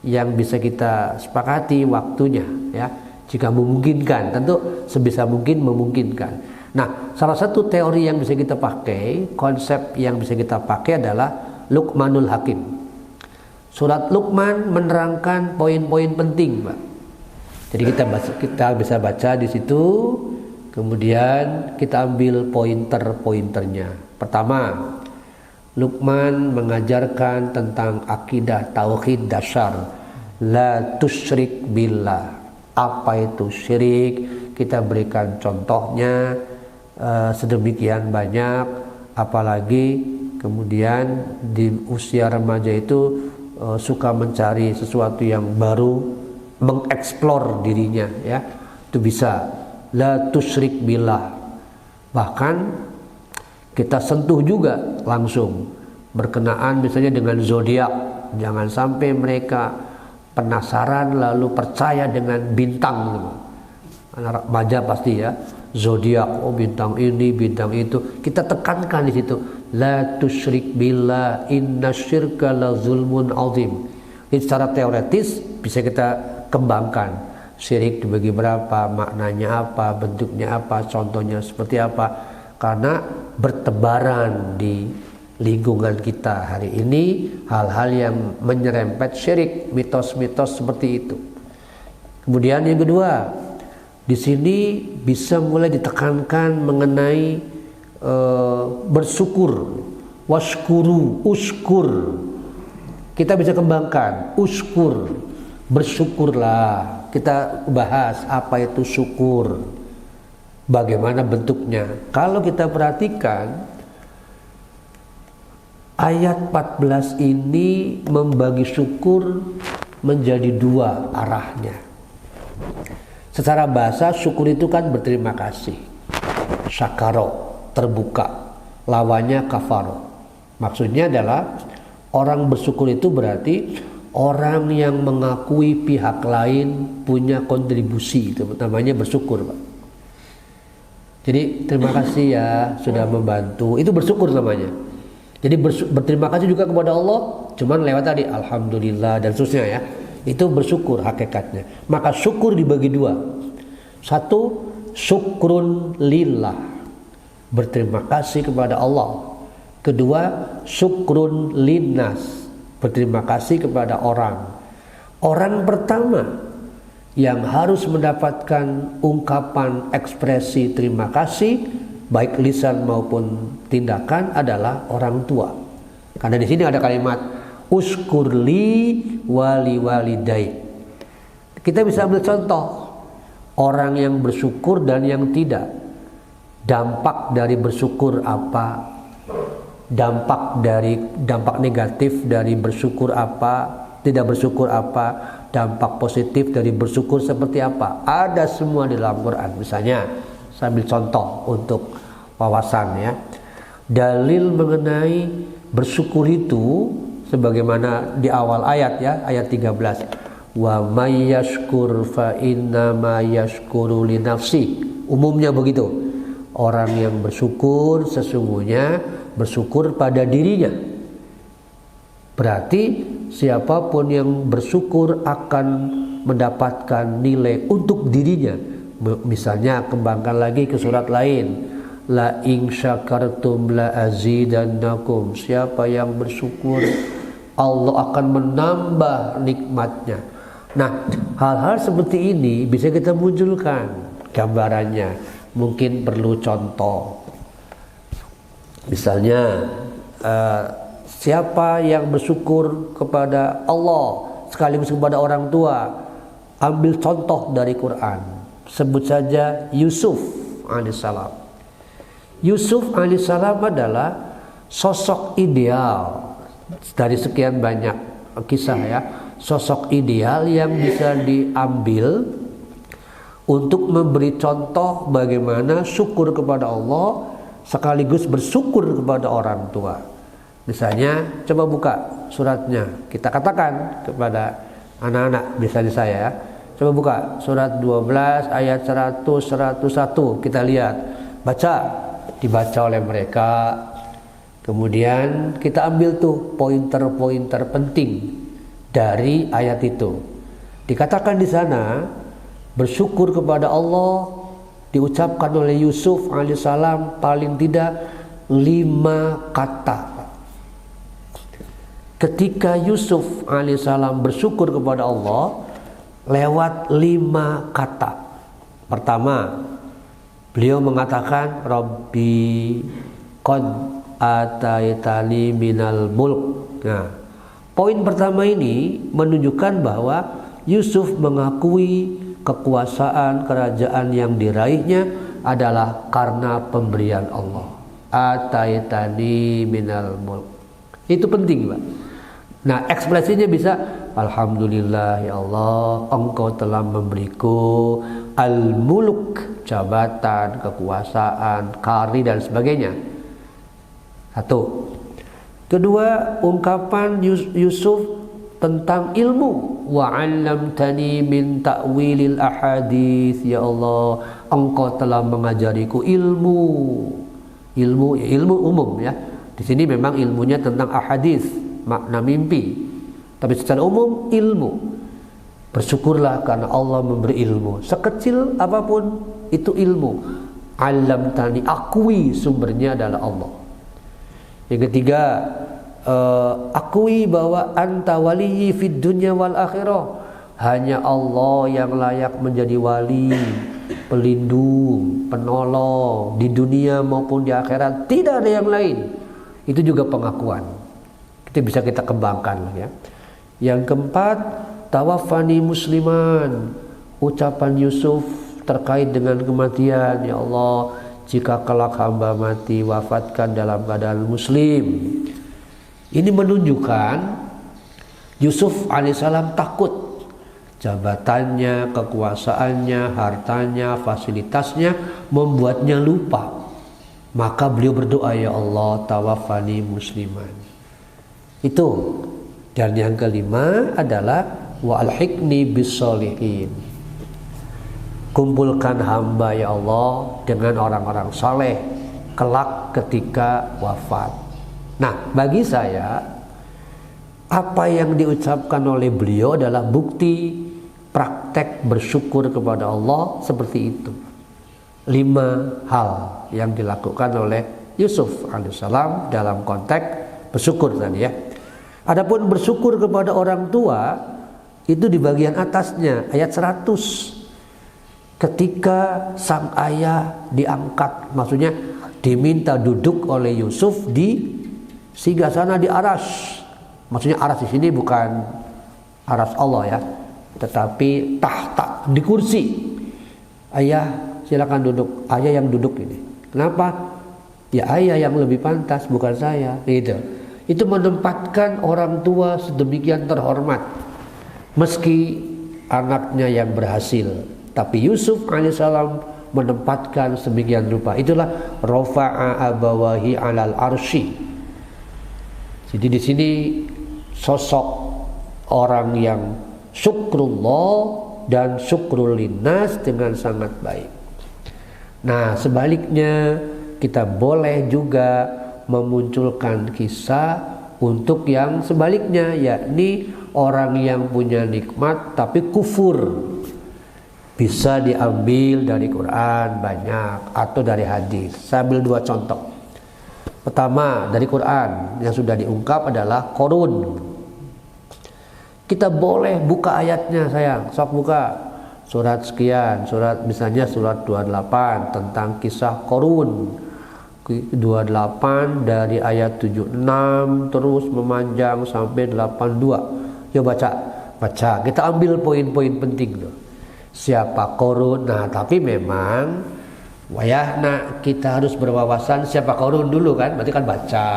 yang bisa kita sepakati waktunya, ya, jika memungkinkan, tentu sebisa mungkin memungkinkan. Nah, salah satu teori yang bisa kita pakai, konsep yang bisa kita pakai adalah Luqmanul Hakim. Surat Luqman menerangkan poin-poin penting, Pak. Jadi kita bisa baca di situ, kemudian kita ambil pointer-pointernya. Pertama, Luqman mengajarkan tentang akidah tauhid dasar, la tusyrik billah. Apa itu syirik? Kita berikan contohnya sedemikian banyak, apalagi kemudian di usia remaja itu suka mencari sesuatu yang baru, mengeksplor dirinya, ya. Itu bisa la tusyrik billah. Bahkan kita sentuh juga langsung berkenaan misalnya dengan zodiak. Jangan sampai mereka penasaran lalu percaya dengan bintang. Anak remaja pasti ya, zodiak, oh bintang ini, bintang itu. Kita tekankan di situ, la tusyrik billah, innasyirka la zulmun azim. Ini secara teoretis bisa kita kembangkan. Syirik dibagi berapa, maknanya apa, bentuknya apa, contohnya seperti apa. Karena bertebaran di lingkungan kita hari ini hal-hal yang menyerempet syirik, mitos-mitos seperti itu. Kemudian yang kedua, di sini bisa mulai ditekankan mengenai bersyukur, washkuru, uskur. Kita bisa kembangkan uskur, bersyukurlah. Kita bahas apa itu syukur, bagaimana bentuknya. Kalau kita perhatikan ayat 14 ini membagi syukur menjadi dua arahnya. Secara bahasa syukur itu kan berterima kasih, syakaro, terbuka, lawannya kafaro. Maksudnya adalah orang bersyukur itu berarti Orang yang mengakui pihak lain punya kontribusi, itu namanya bersyukur, Pak. Jadi terima kasih ya sudah membantu, itu bersyukur namanya. Jadi berterima kasih juga kepada Allah, cuman lewat tadi alhamdulillah dan seterusnya ya. Itu bersyukur hakikatnya. Maka syukur dibagi dua. Satu, syukrun lillah, berterima kasih kepada Allah. Kedua, syukrun linnas, berterima kasih kepada orang. Orang pertama yang harus mendapatkan ungkapan ekspresi terima kasih baik lisan maupun tindakan adalah orang tua. Karena di sini ada kalimat uskurli wali walidai. Kita bisa ambil contoh orang yang bersyukur dan yang tidak. Dampak dari bersyukur apa? Dampak negatif dari bersyukur apa, tidak bersyukur apa, dampak positif dari bersyukur seperti apa, ada semua di dalam Quran. Misalnya saya ambil contoh untuk wawasan ya, dalil mengenai bersyukur itu sebagaimana di awal ayat ya, ayat 13, wa may yashkur fa inna ma yashkuru li nafsi. Umumnya begitu, orang yang bersyukur sesungguhnya bersyukur pada dirinya. Berarti siapapun yang bersyukur akan mendapatkan nilai untuk dirinya. Misalnya kembangkan lagi ke surat lain, la in syakartum la azidannakum. Siapa yang bersyukur Allah akan menambah nikmatnya. Nah, hal-hal seperti ini bisa kita munculkan gambarannya. Mungkin perlu contoh. Misalnya siapa yang bersyukur kepada Allah sekaligus kepada orang tua, ambil contoh dari Quran. Sebut saja Yusuf alaihissalam. Yusuf alaihissalam adalah sosok ideal dari sekian banyak kisah ya, sosok ideal yang bisa diambil untuk memberi contoh bagaimana syukur kepada Allah sekaligus bersyukur kepada orang tua. Misalnya coba buka suratnya, kita katakan kepada anak-anak, misalnya saya ya, coba buka surat 12 ayat 100, 101, kita lihat, baca, dibaca oleh mereka. Kemudian kita ambil tuh pointer-pointer penting dari ayat itu. Dikatakan di sana bersyukur kepada Allah diucapkan oleh Yusuf alaihissalam paling tidak 5 kata. Ketika Yusuf alaihissalam bersyukur kepada Allah lewat 5 kata. Pertama, beliau mengatakan Rabbi qad ataitani minal mulk. Nah, poin pertama ini menunjukkan bahwa Yusuf mengakui kekuasaan kerajaan yang diraihnya adalah karena pemberian Allah. Ataitani minal mulk. Itu penting, Pak. Nah, ekspresinya bisa alhamdulillah ya Allah, Engkau telah memberiku al-mulk, jabatan, kekuasaan, kari dan sebagainya. Satu. Kedua, ungkapan Yusuf tentang ilmu. Wa 'allamtani min ta'wilil ahadits, ya Allah, Engkau telah mengajariku ilmu. Ilmu umum ya. Di sini memang ilmunya tentang ahadits, makna mimpi. Tapi secara umum ilmu. Bersyukurlah karena Allah memberi ilmu. Sekecil apapun itu ilmu. 'Allamtani, akui sumbernya adalah Allah. Yang ketiga, akui bahwa anta waliyyi fid dunya wal akhirah. Hanya Allah yang layak menjadi wali, pelindung, penolong di dunia maupun di akhirat, tidak ada yang lain. Itu juga pengakuan. Kita bisa kembangkan ya. Yang keempat, tawaffani musliman. Ucapan Yusuf terkait dengan kematian, ya Allah, jika kelak hamba mati, wafatkan dalam keadaan muslim. Ini menunjukkan Yusuf alaihissalam takut jabatannya, kekuasaannya, hartanya, fasilitasnya membuatnya lupa. Maka beliau berdoa, ya Allah, tawaffani musliman. Itu Dan yang kelima adalah wa alhiqni bis-sholihin. Kumpulkan hamba ya Allah dengan orang-orang saleh kelak ketika wafat. Nah, bagi saya apa yang diucapkan oleh beliau adalah bukti praktek bersyukur kepada Allah seperti itu. 5 hal yang dilakukan oleh Yusuf alaihissalam dalam konteks bersyukur tadi ya. Adapun bersyukur kepada orang tua itu di bagian atasnya ayat 100. Ketika sang ayah diangkat, maksudnya diminta duduk oleh Yusuf di singgasana di aras. Maksudnya aras di sini bukan aras Allah ya, tetapi tahta di kursi. Ayah silakan duduk, ayah yang duduk ini. Kenapa? Ya ayah yang lebih pantas, bukan saya. Gitu. Itu menempatkan orang tua sedemikian terhormat, meski anaknya yang berhasil, tapi Yusuf alaihissalam menempatkan sedemikian rupa. Itulah rafa'a abawahi alal arsy. Jadi di sini sosok orang yang syukrullah dan syukrul linnas dengan sangat baik. Nah, sebaliknya kita boleh juga memunculkan kisah untuk yang sebaliknya, yakni orang yang punya nikmat tapi kufur. Bisa diambil dari Quran banyak atau dari hadis. Saya ambil 2 contoh. Pertama dari Quran yang sudah diungkap adalah Qarun. Kita boleh buka ayatnya sayang, sok buka surat sekian, surat misalnya surat 28 tentang kisah Qarun. 28 dari ayat 76 terus memanjang sampai 82. Yuk baca. Kita ambil poin-poin penting tuh. Siapa Qarun? Nah, tapi memang wayahna kita harus berwawasan siapa Qarun dulu kan? Berarti kan baca.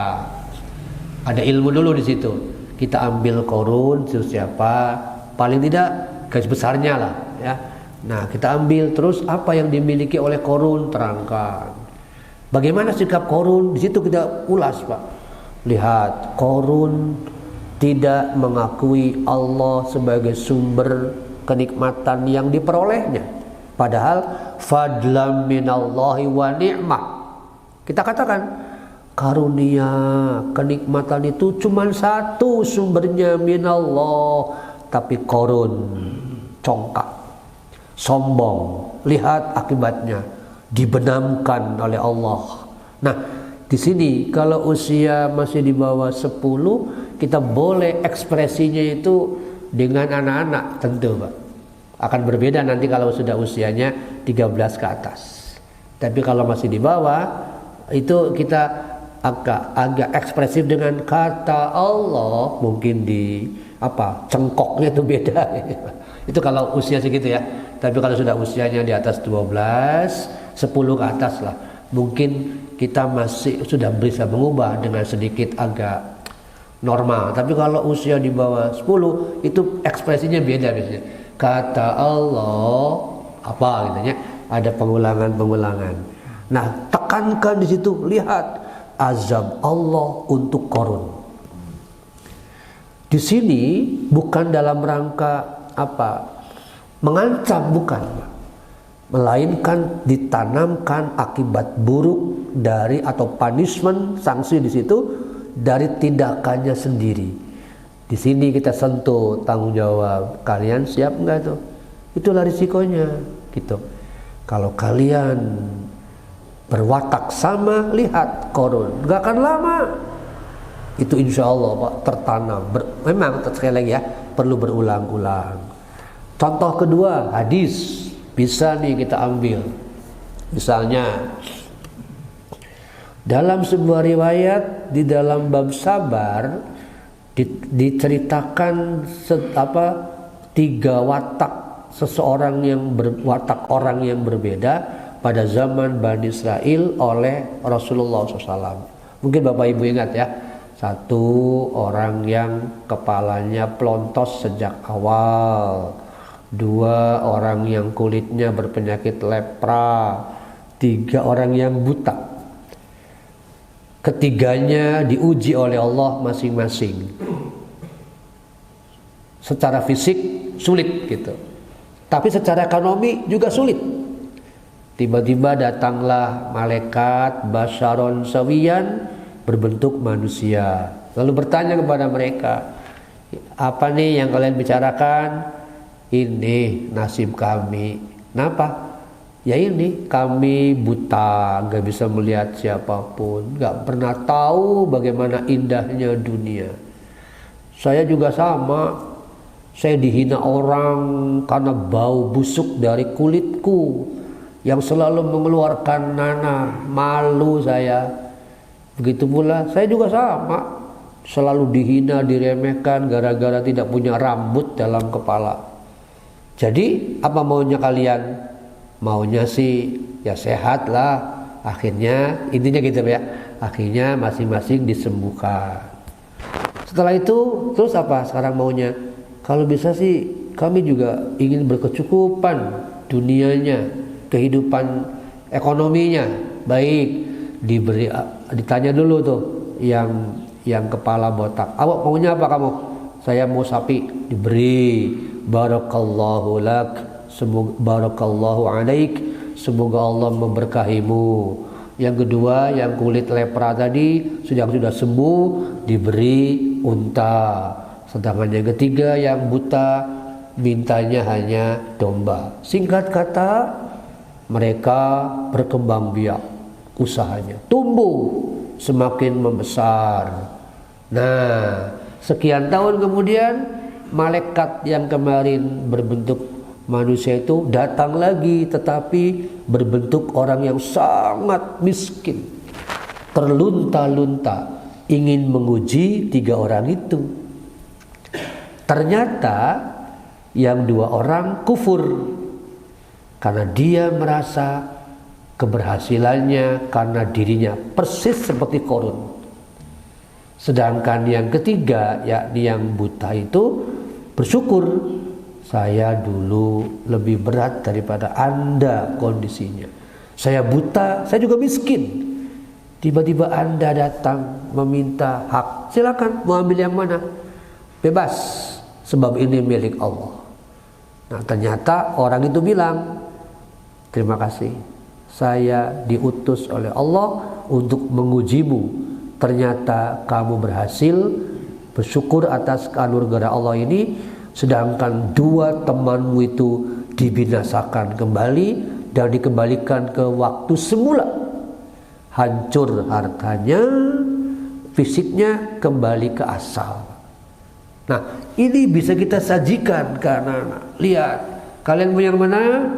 Ada ilmu dulu di situ. Kita ambil Qarun siapa? Paling tidak garis besarnya lah ya. Nah, kita ambil terus apa yang dimiliki oleh Qarun, terangkan. Bagaimana sikap Qarun? Di situ kita ulas, Pak. Lihat, Qarun tidak mengakui Allah sebagai sumber kenikmatan yang diperolehnya. Padahal fadlam minallahi wa ni'mah. Kita katakan karunia, kenikmatan itu cuma satu sumbernya minallah, tapi Qarun congkak, sombong. Lihat akibatnya, dibenamkan oleh Allah. Nah, di sini kalau usia masih di bawah 10, kita boleh ekspresinya itu dengan anak-anak tentu, Pak. Akan berbeda nanti kalau sudah usianya 13 ke atas. Tapi kalau masih di bawah, itu kita agak ekspresif dengan kata Allah, mungkin di cengkoknya itu beda. Itu kalau usia segitu ya. Tapi kalau sudah usianya di atas 12, 10 ke atas lah, mungkin kita masih sudah bisa mengubah dengan sedikit agak normal. Tapi kalau usia di bawah 10, itu ekspresinya beda biasanya. Kata Allah gitu ya, ada pengulangan. Nah, tekankan di situ, lihat azab Allah untuk Qarun. Di sini bukan dalam rangka mengancam, bukan, melainkan ditanamkan akibat buruk dari atau punishment, sanksi di situ dari tindakannya sendiri. Di sini kita sentuh tanggung jawab. Kalian siap enggak tuh? Itulah risikonya gitu. Kalau kalian berwatak sama, lihat Qarun, enggak akan lama itu insya Allah, Pak, tertanam. Memang sekali lagi ya, perlu berulang-ulang. Contoh kedua, hadis. Bisa nih kita ambil. Misalnya dalam sebuah riwayat di dalam bab sabar diceritakan 3 watak seseorang yang watak orang yang berbeda pada zaman Bani Israel oleh Rasulullah SAW. Mungkin Bapak Ibu ingat ya, 1 orang yang kepalanya pelontos sejak awal, 2 orang yang kulitnya berpenyakit lepra, 3 orang yang buta. Ketiganya diuji oleh Allah masing-masing. secara fisik sulit gitu. Tapi secara ekonomi juga sulit. Tiba-tiba datanglah malaikat basyaron sawiyan berbentuk manusia. Lalu bertanya kepada mereka, apa nih yang kalian bicarakan? Ini nasib kami. Kenapa? Ya ini, kami buta, gak bisa melihat siapapun, gak pernah tahu bagaimana indahnya dunia. Saya juga sama, saya dihina orang karena bau busuk dari kulitku yang selalu mengeluarkan nanah, malu saya. Begitu pula saya juga sama, selalu dihina, diremehkan gara-gara tidak punya rambut dalam kepala. Jadi apa maunya kalian? Maunya sih ya sehat lah. Akhirnya intinya gitu ya. Akhirnya masing-masing disembuhkan. Setelah itu terus apa sekarang maunya? Kalau bisa sih kami juga ingin berkecukupan dunianya, kehidupan ekonominya baik. Ditanya dulu tuh yang kepala botak. Awak maunya apa kamu? Saya mau sapi. Diberi. Barakallahu lak, semoga barakallahu alaik, semoga Allah memberkahimu. Yang kedua, yang kulit lepra tadi sudah sembuh, diberi unta. Sedangkan yang ketiga, yang buta, mintanya hanya domba. Singkat kata, mereka berkembang biak usahanya, tumbuh semakin membesar. Nah, sekian tahun kemudian malaikat yang kemarin berbentuk manusia itu datang lagi, tetapi berbentuk orang yang sangat miskin, terlunta-lunta, ingin menguji 3 orang itu. Ternyata yang 2 orang kufur karena dia merasa keberhasilannya karena dirinya persis seperti Qarun. Sedangkan yang ketiga, yakni yang buta itu bersyukur, saya dulu lebih berat daripada Anda kondisinya. Saya buta, saya juga miskin. Tiba-tiba Anda datang meminta hak. Silakan mau ambil yang mana? Bebas, sebab ini milik Allah. Nah, ternyata orang itu bilang, terima kasih, saya diutus oleh Allah untuk mengujimu. Ternyata kamu berhasil, bersyukur atas anugerah Allah ini, sedangkan 2 temanmu itu dibinasakan kembali dan dikembalikan ke waktu semula. Hancur hartanya, fisiknya kembali ke asal. Nah, ini bisa kita sajikan ke anak-anak. Lihat, kalian mau yang mana?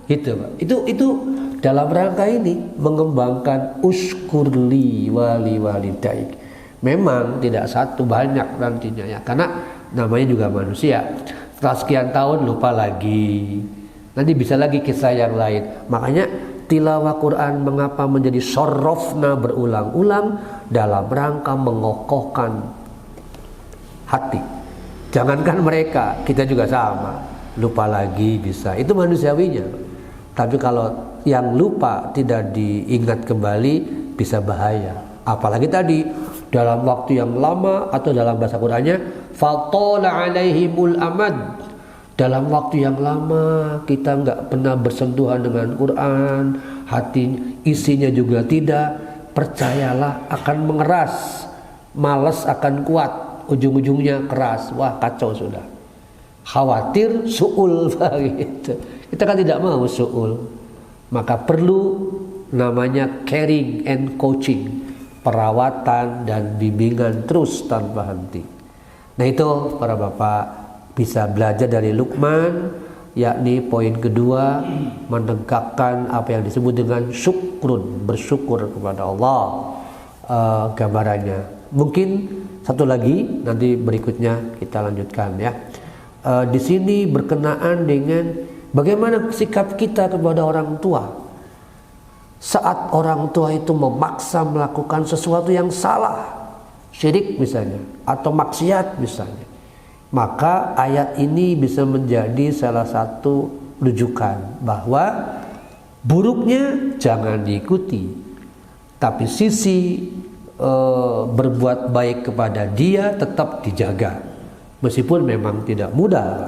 Itu dalam rangka ini mengembangkan uskurli wali walidaik. Memang tidak satu, banyak nantinya ya, karena namanya juga manusia. Setelah sekian tahun lupa lagi, nanti bisa lagi kisah yang lain. Makanya tilawah Quran mengapa menjadi sorofna berulang-ulang dalam rangka mengokohkan hati. Jangankan mereka, kita juga sama, lupa lagi bisa, itu manusiawinya. Tapi kalau yang lupa tidak diingat kembali bisa bahaya. Apalagi tadi dalam waktu yang lama, atau dalam bahasa Qur'annya fatala alaihimul amad, dalam waktu yang lama kita nggak pernah bersentuhan dengan Quran, hati isinya juga tidak, percayalah akan mengeras, malas akan kuat, ujung-ujungnya keras. Wah, kacau sudah. Khawatir su'ul gitu. Kita kan tidak mau su'ul. Maka perlu namanya caring and coaching, perawatan dan bimbingan terus tanpa henti. Nah, itu para bapak bisa belajar dari Luqman, yakni poin kedua, menegakkan apa yang disebut dengan syukrun, bersyukur kepada Allah. Gambarannya mungkin satu lagi, nanti berikutnya kita lanjutkan ya. Di sini berkenaan dengan bagaimana sikap kita kepada orang tua saat orang tua itu memaksa melakukan sesuatu yang salah, syirik misalnya, atau maksiat misalnya. Maka ayat ini bisa menjadi salah satu rujukan bahwa buruknya jangan diikuti, tapi sisi berbuat baik kepada dia tetap dijaga. Meskipun memang tidak mudah.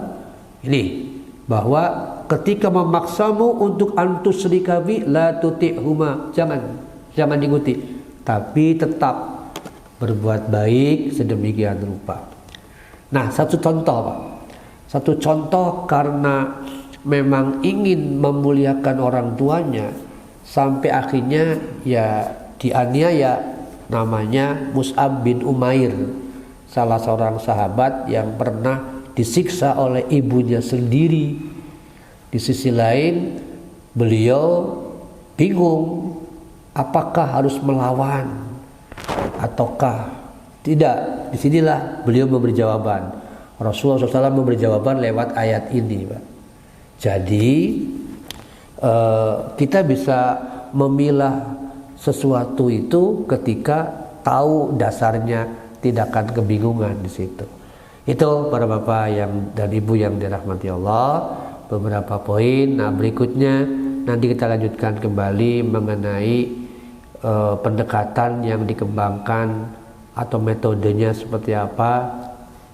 Ini bahwa ketika memaksamu untuk antusyrika bi la tuti'huma, jangan diikuti, tapi tetap berbuat baik sedemikian rupa. Nah, satu contoh Pak. Satu contoh karena memang ingin memuliakan orang tuanya sampai akhirnya ya dianiaya, namanya Mus'ab bin Umair, salah seorang sahabat yang pernah disiksa oleh ibunya sendiri. Di sisi lain beliau bingung apakah harus melawan ataukah tidak. Disinilah beliau memberi jawaban. Rasulullah SAW memberi jawaban lewat ayat ini, Pak. Jadi kita bisa memilah sesuatu itu ketika tahu dasarnya, tidak akan kebingungan di situ. Itu para bapak yang dan ibu yang dirahmati Allah, beberapa poin. Nah, berikutnya nanti kita lanjutkan kembali mengenai pendekatan yang dikembangkan atau metodenya seperti apa,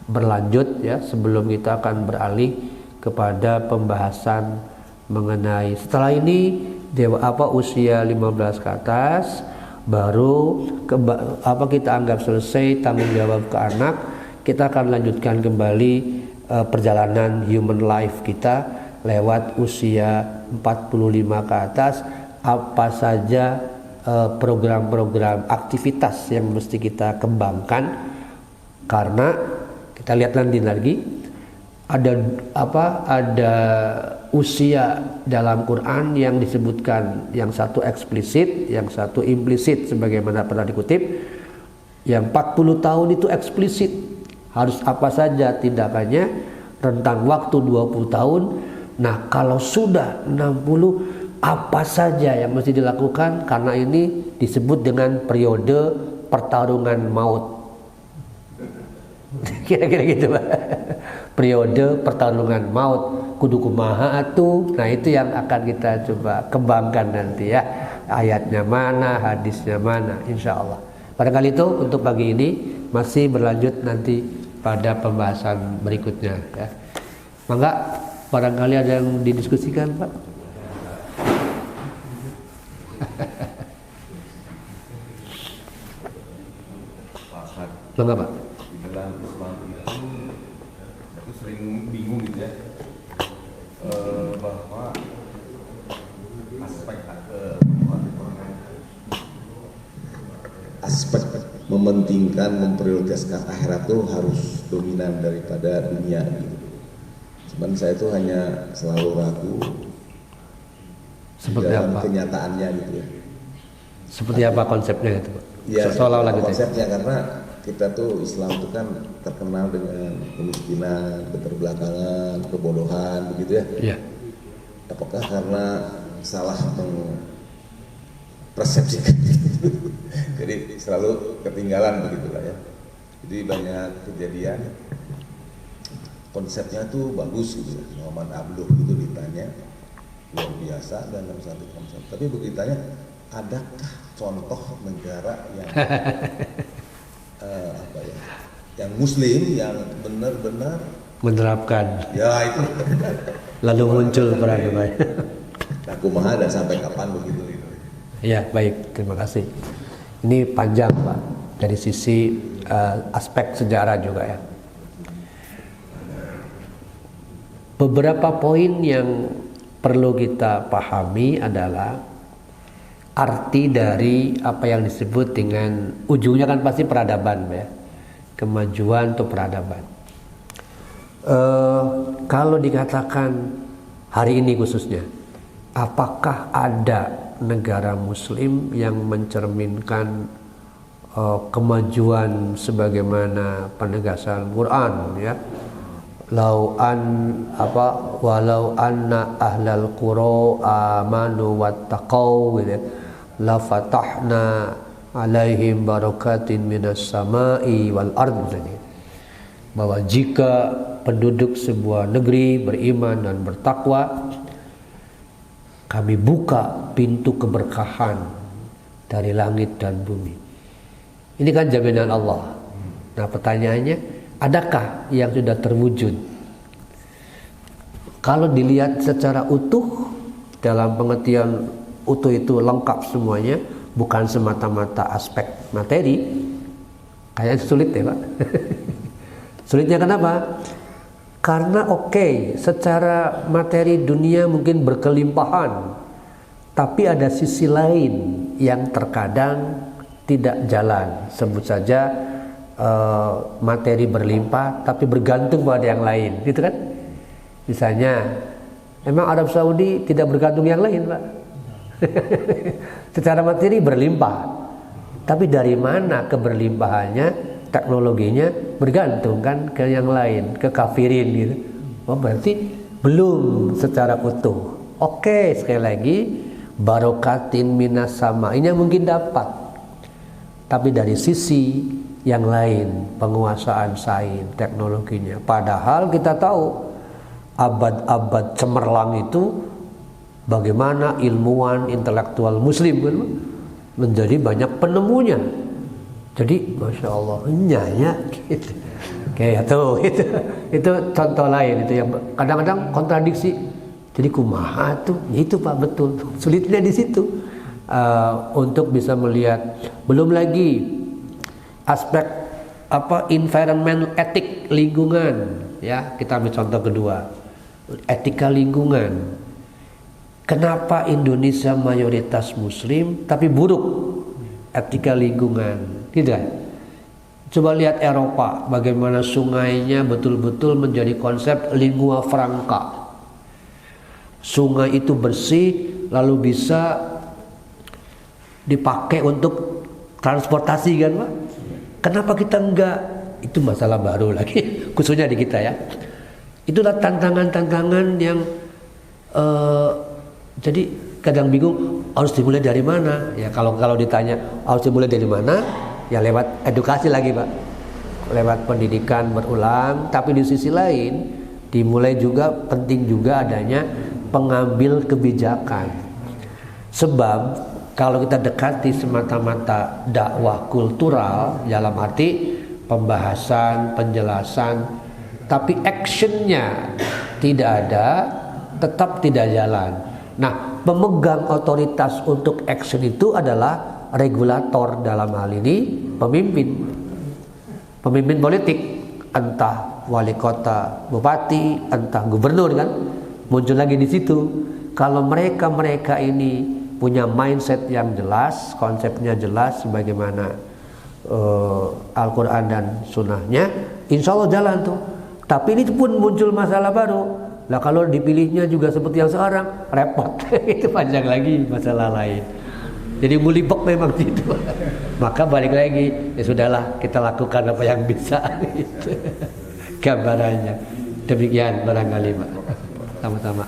berlanjut ya, sebelum kita akan beralih kepada pembahasan mengenai setelah ini usia 15 ke atas, baru kita anggap selesai tanggung jawab ke anak. Kita akan lanjutkan kembali perjalanan human life kita lewat usia 45 ke atas, apa saja program-program aktivitas yang mesti kita kembangkan. Karena kita lihat nanti lagi ada usia dalam Quran yang disebutkan, yang satu eksplisit, yang satu implisit sebagaimana pernah dikutip. Yang 40 tahun itu eksplisit, harus apa saja tindakannya, rentang waktu 20 tahun. Nah, kalau sudah 60, apa saja yang mesti dilakukan, karena ini disebut dengan periode pertarungan maut. Kira-kira gitu, Pak. Periode pertarungan maut, kudu kumaha atuh. Nah, itu yang akan kita coba kembangkan nanti ya. Ayatnya mana, hadisnya mana, insya Allah. Barangkali itu untuk pagi ini, masih berlanjut nanti pada pembahasan berikutnya ya. Mangga, barangkali ada yang didiskusikan, Pak. Mangga, Pak. Di dalam Islam itu sering bingung gitu ya, bahwa aspek mementingkan, memprioritaskan akhirat itu harus dominan daripada dunia gitu. Cuman saya itu hanya selalu ragu seperti dalam apa kenyataannya gitu ya. Seperti apa konsepnya itu, Pak? Ya, seolah-olah gitu. Konsepnya karena kita tuh Islam itu kan terkenal dengan kemiskinan, keterbelakangan, kebodohan begitu ya. Iya. Apakah karena salah mempersepsikan gitu? Jadi selalu ketinggalan begitulah ya. Jadi banyak kejadian konsepnya tuh bagus gitu ya. Muhammad Abduh itu ditanya luar biasa dalam satu konsep. Tapi begitu tanya, adakah contoh negara yang yang muslim yang benar-benar menerapkan ya itu lalu muncul peradaban. Aku maha dan sampai kapan begitu gitu. Ya, baik, terima kasih. Ini panjang, Pak, dari sisi aspek sejarah juga ya. Beberapa poin yang perlu kita pahami adalah arti dari apa yang disebut dengan ujungnya kan pasti peradaban ya, kemajuan atau peradaban. Kalau dikatakan hari ini khususnya, apakah ada negara muslim yang mencerminkan kemajuan sebagaimana penegasan Quran ya? Walau anna ahlal qura amanu wattaqau gitu ya, la fatahna alaihim barakatin minas samai wal ard. Bahwa jika penduduk sebuah negeri beriman dan bertakwa, kami buka pintu keberkahan dari langit dan bumi. Ini kan jaminan Allah. Nah, pertanyaannya, adakah yang sudah terwujud? Kalau dilihat secara utuh, dalam pengertian utuh itu lengkap semuanya, bukan semata-mata aspek materi, kayaknya sulit ya Pak. Sulitnya kenapa? Karena secara materi dunia mungkin berkelimpahan, tapi ada sisi lain yang terkadang tidak jalan. Sebut saja materi berlimpah tapi bergantung pada yang lain, gitu kan? Misalnya, emang Arab Saudi tidak bergantung yang lain, Pak? Secara materi berlimpah, tapi dari mana keberlimpahannya, teknologinya bergantung kan ke yang lain, ke kafirin gitu. Oh, berarti belum secara utuh. Sekali lagi, barokatin minas sama ini mungkin dapat, tapi dari sisi yang lain, penguasaan sains, teknologinya. Padahal kita tahu abad-abad cemerlang itu bagaimana ilmuwan intelektual muslim kan, menjadi banyak penemunya. Jadi Masya Allah, nyanya gitu. Kayak itu contoh lain itu yang kadang-kadang kontradiksi. Jadi kumaha tuh, itu Pak, betul. Sulitnya di situ untuk bisa melihat. Belum lagi aspek environment etik lingkungan, ya. Kita ambil contoh kedua, etika lingkungan. Kenapa Indonesia mayoritas Muslim tapi buruk etika lingkungan, gitu kan? Coba lihat Eropa, bagaimana sungainya betul-betul menjadi konsep lingua franca. Sungai itu bersih, lalu bisa dipakai untuk transportasi kan Pak? Kenapa kita enggak? Itu masalah baru lagi, khususnya di kita ya. Itulah tantangan-tantangan yang jadi kadang bingung harus dimulai dari mana. Ya kalau ditanya harus dimulai dari mana, ya lewat edukasi lagi Pak, lewat pendidikan berulang. Tapi di sisi lain dimulai juga penting juga adanya pengambil kebijakan. Sebab kalau kita dekati semata-mata dakwah kultural dalam arti pembahasan, penjelasan, tapi actionnya tidak ada, tetap tidak jalan. Nah, pemegang otoritas untuk action itu adalah regulator, dalam hal ini pemimpin politik, entah wali kota, bupati, entah gubernur kan, muncul lagi di situ. Kalau mereka ini punya mindset yang jelas, konsepnya jelas, sebagaimana Al-Quran dan Sunnahnya, insya Allah jalan tuh. Tapi ini pun muncul masalah baru. Lah kalau dipilihnya juga seperti yang sekarang, repot. Itu panjang lagi masalah lain. Jadi mulibok memang gitu. Maka balik lagi, ya sudahlah, kita lakukan apa yang bisa. Gambarannya. Demikian barangkali Pak. Sama-sama.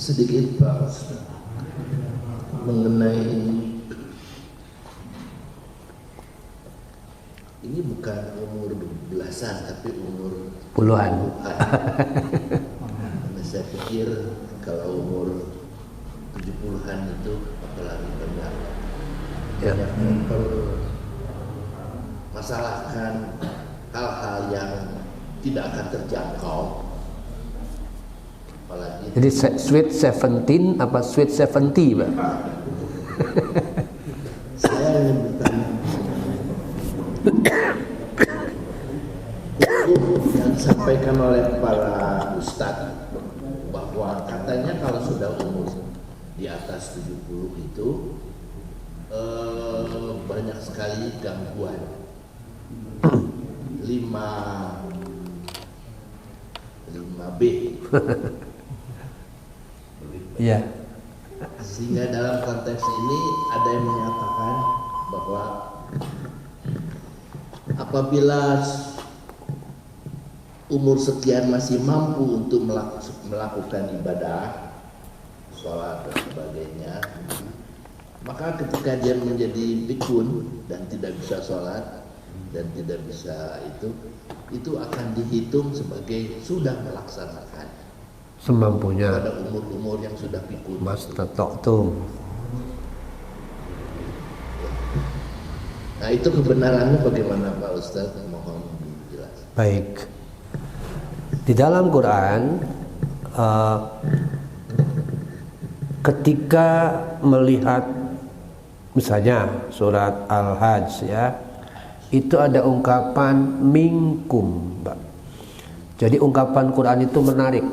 Sedikit Pak mengenai ini, bukan umur belasan tapi umur puluhan. Saya pikir kalau umur 70-an itu apalagi benar banyak mempermasalahkan hal-hal yang tidak akan terjangkau. Apalagi jadi sweet 17 apa sweet 70 Pak? Saya ingin bertanya, yang disampaikan oleh para ustadz bahwa katanya kalau sudah umur di atas 70 itu banyak sekali gangguan 5B. Iya. Sehingga dalam konteks ini ada yang menyatakan bahwa apabila umur sekian masih mampu untuk melakukan ibadah, sholat dan sebagainya, maka ketika dia menjadi bikun dan tidak bisa sholat dan tidak bisa itu akan dihitung sebagai sudah melaksanakan semampunya pada umur-umur yang sudah pikun. Mas tetok tuh. Nah itu kebenarannya bagaimana Pak Ustadz? Mohon dijelaskan. Baik. Di dalam Quran ketika melihat misalnya surat Al-Hajj ya, itu ada ungkapan minkum, Mbak. Jadi ungkapan Quran itu menarik.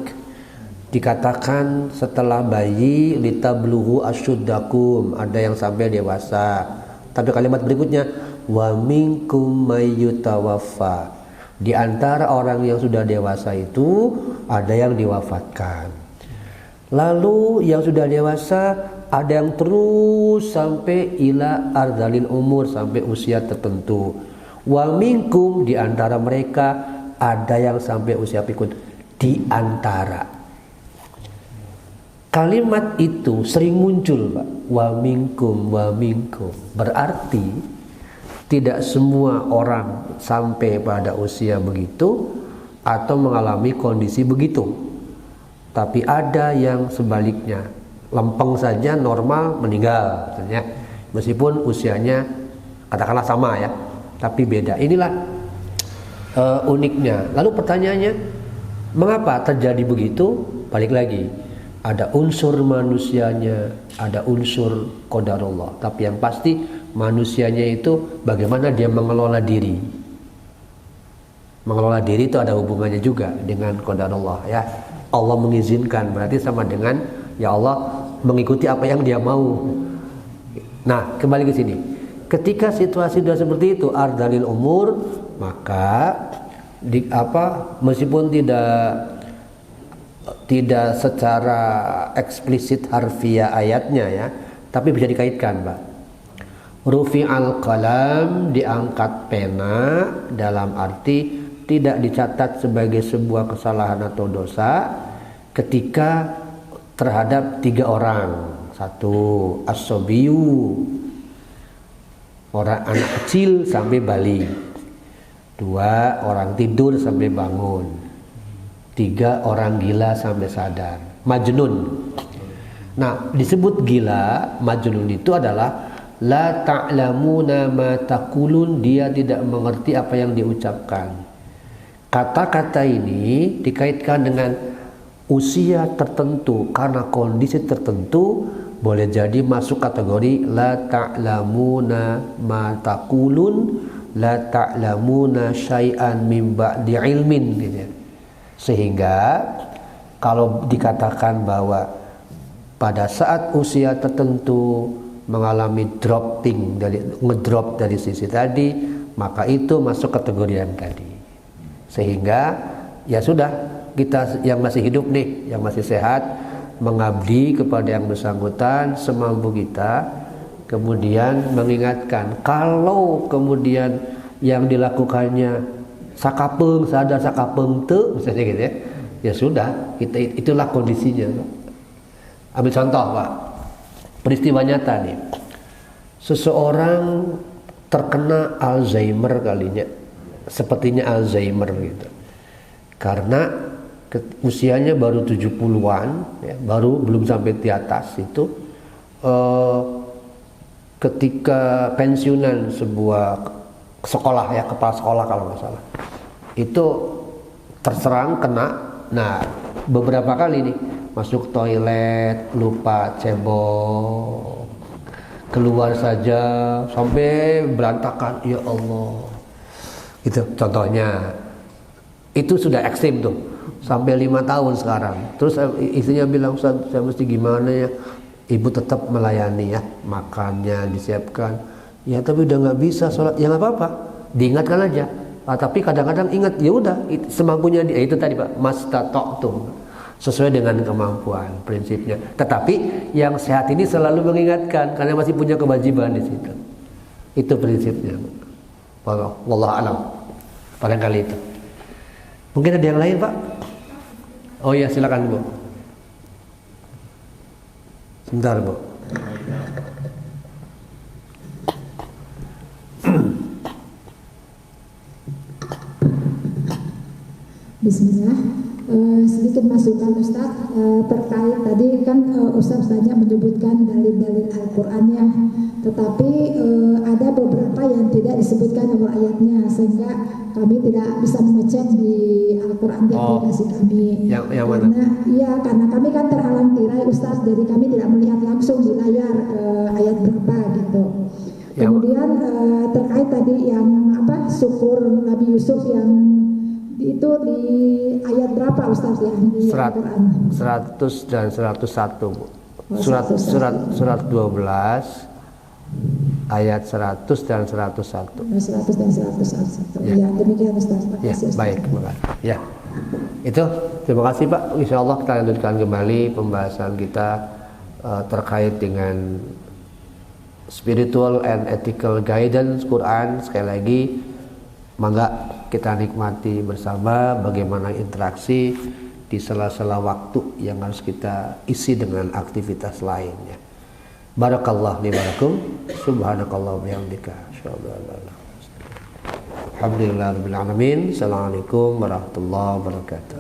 Dikatakan setelah bayi litablughu asyuddakum, ada yang sampai dewasa. Tapi kalimat berikutnya wa minkum mayyutawaffa. Di antara orang yang sudah dewasa itu ada yang diwafatkan. Lalu yang sudah dewasa ada yang terus sampai ila ardalil umur, sampai usia tertentu. Wa minkum, di antara mereka ada yang sampai usia pikun. Di antara. Kalimat itu sering muncul, Pak. Wa minkum, wa minkum. Berarti tidak semua orang sampai pada usia begitu atau mengalami kondisi begitu. Tapi ada yang sebaliknya, lempeng saja normal meninggal, misalnya. Meskipun usianya katakanlah sama ya, tapi beda. Inilah uniknya. Lalu pertanyaannya, mengapa terjadi begitu? Balik lagi, ada unsur manusianya, ada unsur qadarullah. Tapi yang pasti manusianya itu bagaimana dia mengelola diri. Mengelola diri itu ada hubungannya juga dengan qadarullah ya. Allah mengizinkan berarti sama dengan ya Allah mengikuti apa yang dia mau. Nah, kembali ke sini. Ketika situasi sudah seperti itu ardalil umur, maka meskipun tidak secara eksplisit harfiah ayatnya ya, tapi bisa dikaitkan, Pak. Rufi'al qalam, diangkat pena, dalam arti tidak dicatat sebagai sebuah kesalahan atau dosa ketika terhadap 3 orang. 1, as-sobiyu, orang anak kecil sampai balik. 2, orang tidur sampai bangun. 3, orang gila sampai sadar. Majnun. Nah, disebut gila, majnun itu adalah la ta'lamuna ma taqulun, dia tidak mengerti apa yang diucapkan. Kata-kata ini dikaitkan dengan usia tertentu karena kondisi tertentu, boleh jadi masuk kategori la ta'lamuna ma taqulun, la ta'lamuna syai'an min ba'di ilmin gitu ya. Sehingga kalau dikatakan bahwa pada saat usia tertentu mengalami ngedrop dari sisi tadi, maka itu masuk kategori yang tadi. Sehingga ya sudah, kita yang masih hidup nih, yang masih sehat, mengabdi kepada yang bersangkutan semampu kita, kemudian mengingatkan kalau kemudian yang dilakukannya sakapeng sadar sakapeng te misalnya gitu ya, ya sudah, itulah kondisinya. Ambil contoh, Pak, peristiwa nyata nih, seseorang terkena Alzheimer kalinya, sepertinya Alzheimer gitu, karena usianya baru 70-an ya, baru belum sampai di atas itu, ketika pensiunan sebuah sekolah ya, kepala sekolah kalau nggak salah, itu terserang kena. Nah, beberapa kali nih masuk toilet lupa cebok, keluar saja sampai berantakan, ya Allah. Itu contohnya. Itu sudah ekstrim tuh, sampai 5 tahun sekarang. Terus istrinya bilang, Ustaz, saya mesti gimana ya? Ibu tetap melayani ya, makannya disiapkan. Ya tapi udah nggak bisa sholat, ya nggak apa-apa, diingatkan aja. Tapi kadang-kadang ingat, ya udah semampunya dia. Itu tadi, Pak, mastata'tum, sesuai dengan kemampuan prinsipnya. Tetapi yang sehat ini selalu mengingatkan karena masih punya kewajiban di situ. Itu prinsipnya. Wallahu a'lam. Barangkali itu. Mungkin ada yang lain, Pak? Oh ya, silakan, Bu. Sebentar, Bu. Bismillah. sedikit masukan Ustaz terkait tadi kan Ustaz banyak menyebutkan dalil-dalil Al-Qur'annya, tetapi ada beberapa yang tidak disebutkan nomor ayatnya sehingga kami tidak bisa mengecek di Al-Qur'an di aplikasi kami. Yang karena iya, karena kami kan terhalang tirai Ustaz, jadi kami tidak melihat langsung di layar ayat berapa gitu. Kemudian terkait tadi yang syukur Nabi Yusuf yang itu di ayat berapa Ustaz ya di Al-Quran? 100 dan 101 Bu. Surat 12 ayat 100 dan 101. 100 dan 101. Ya, demikian Ustaz. Terima kasih Ustaz. Baik, terima kasih. Ya. Itu terima kasih Pak. Insyaallah kita lanjutkan kembali pembahasan kita terkait dengan spiritual and ethical guidance Quran. Sekali lagi mangga kita nikmati bersama bagaimana interaksi di sela-sela waktu yang harus kita isi dengan aktivitas lainnya. Barakallahu li walakum, subhanakallah wa bihamdika, asyhadu an la ilaha illa anta, alhamdulillahirabbil alamin. Assalamualaikum warahmatullahi wabarakatuh.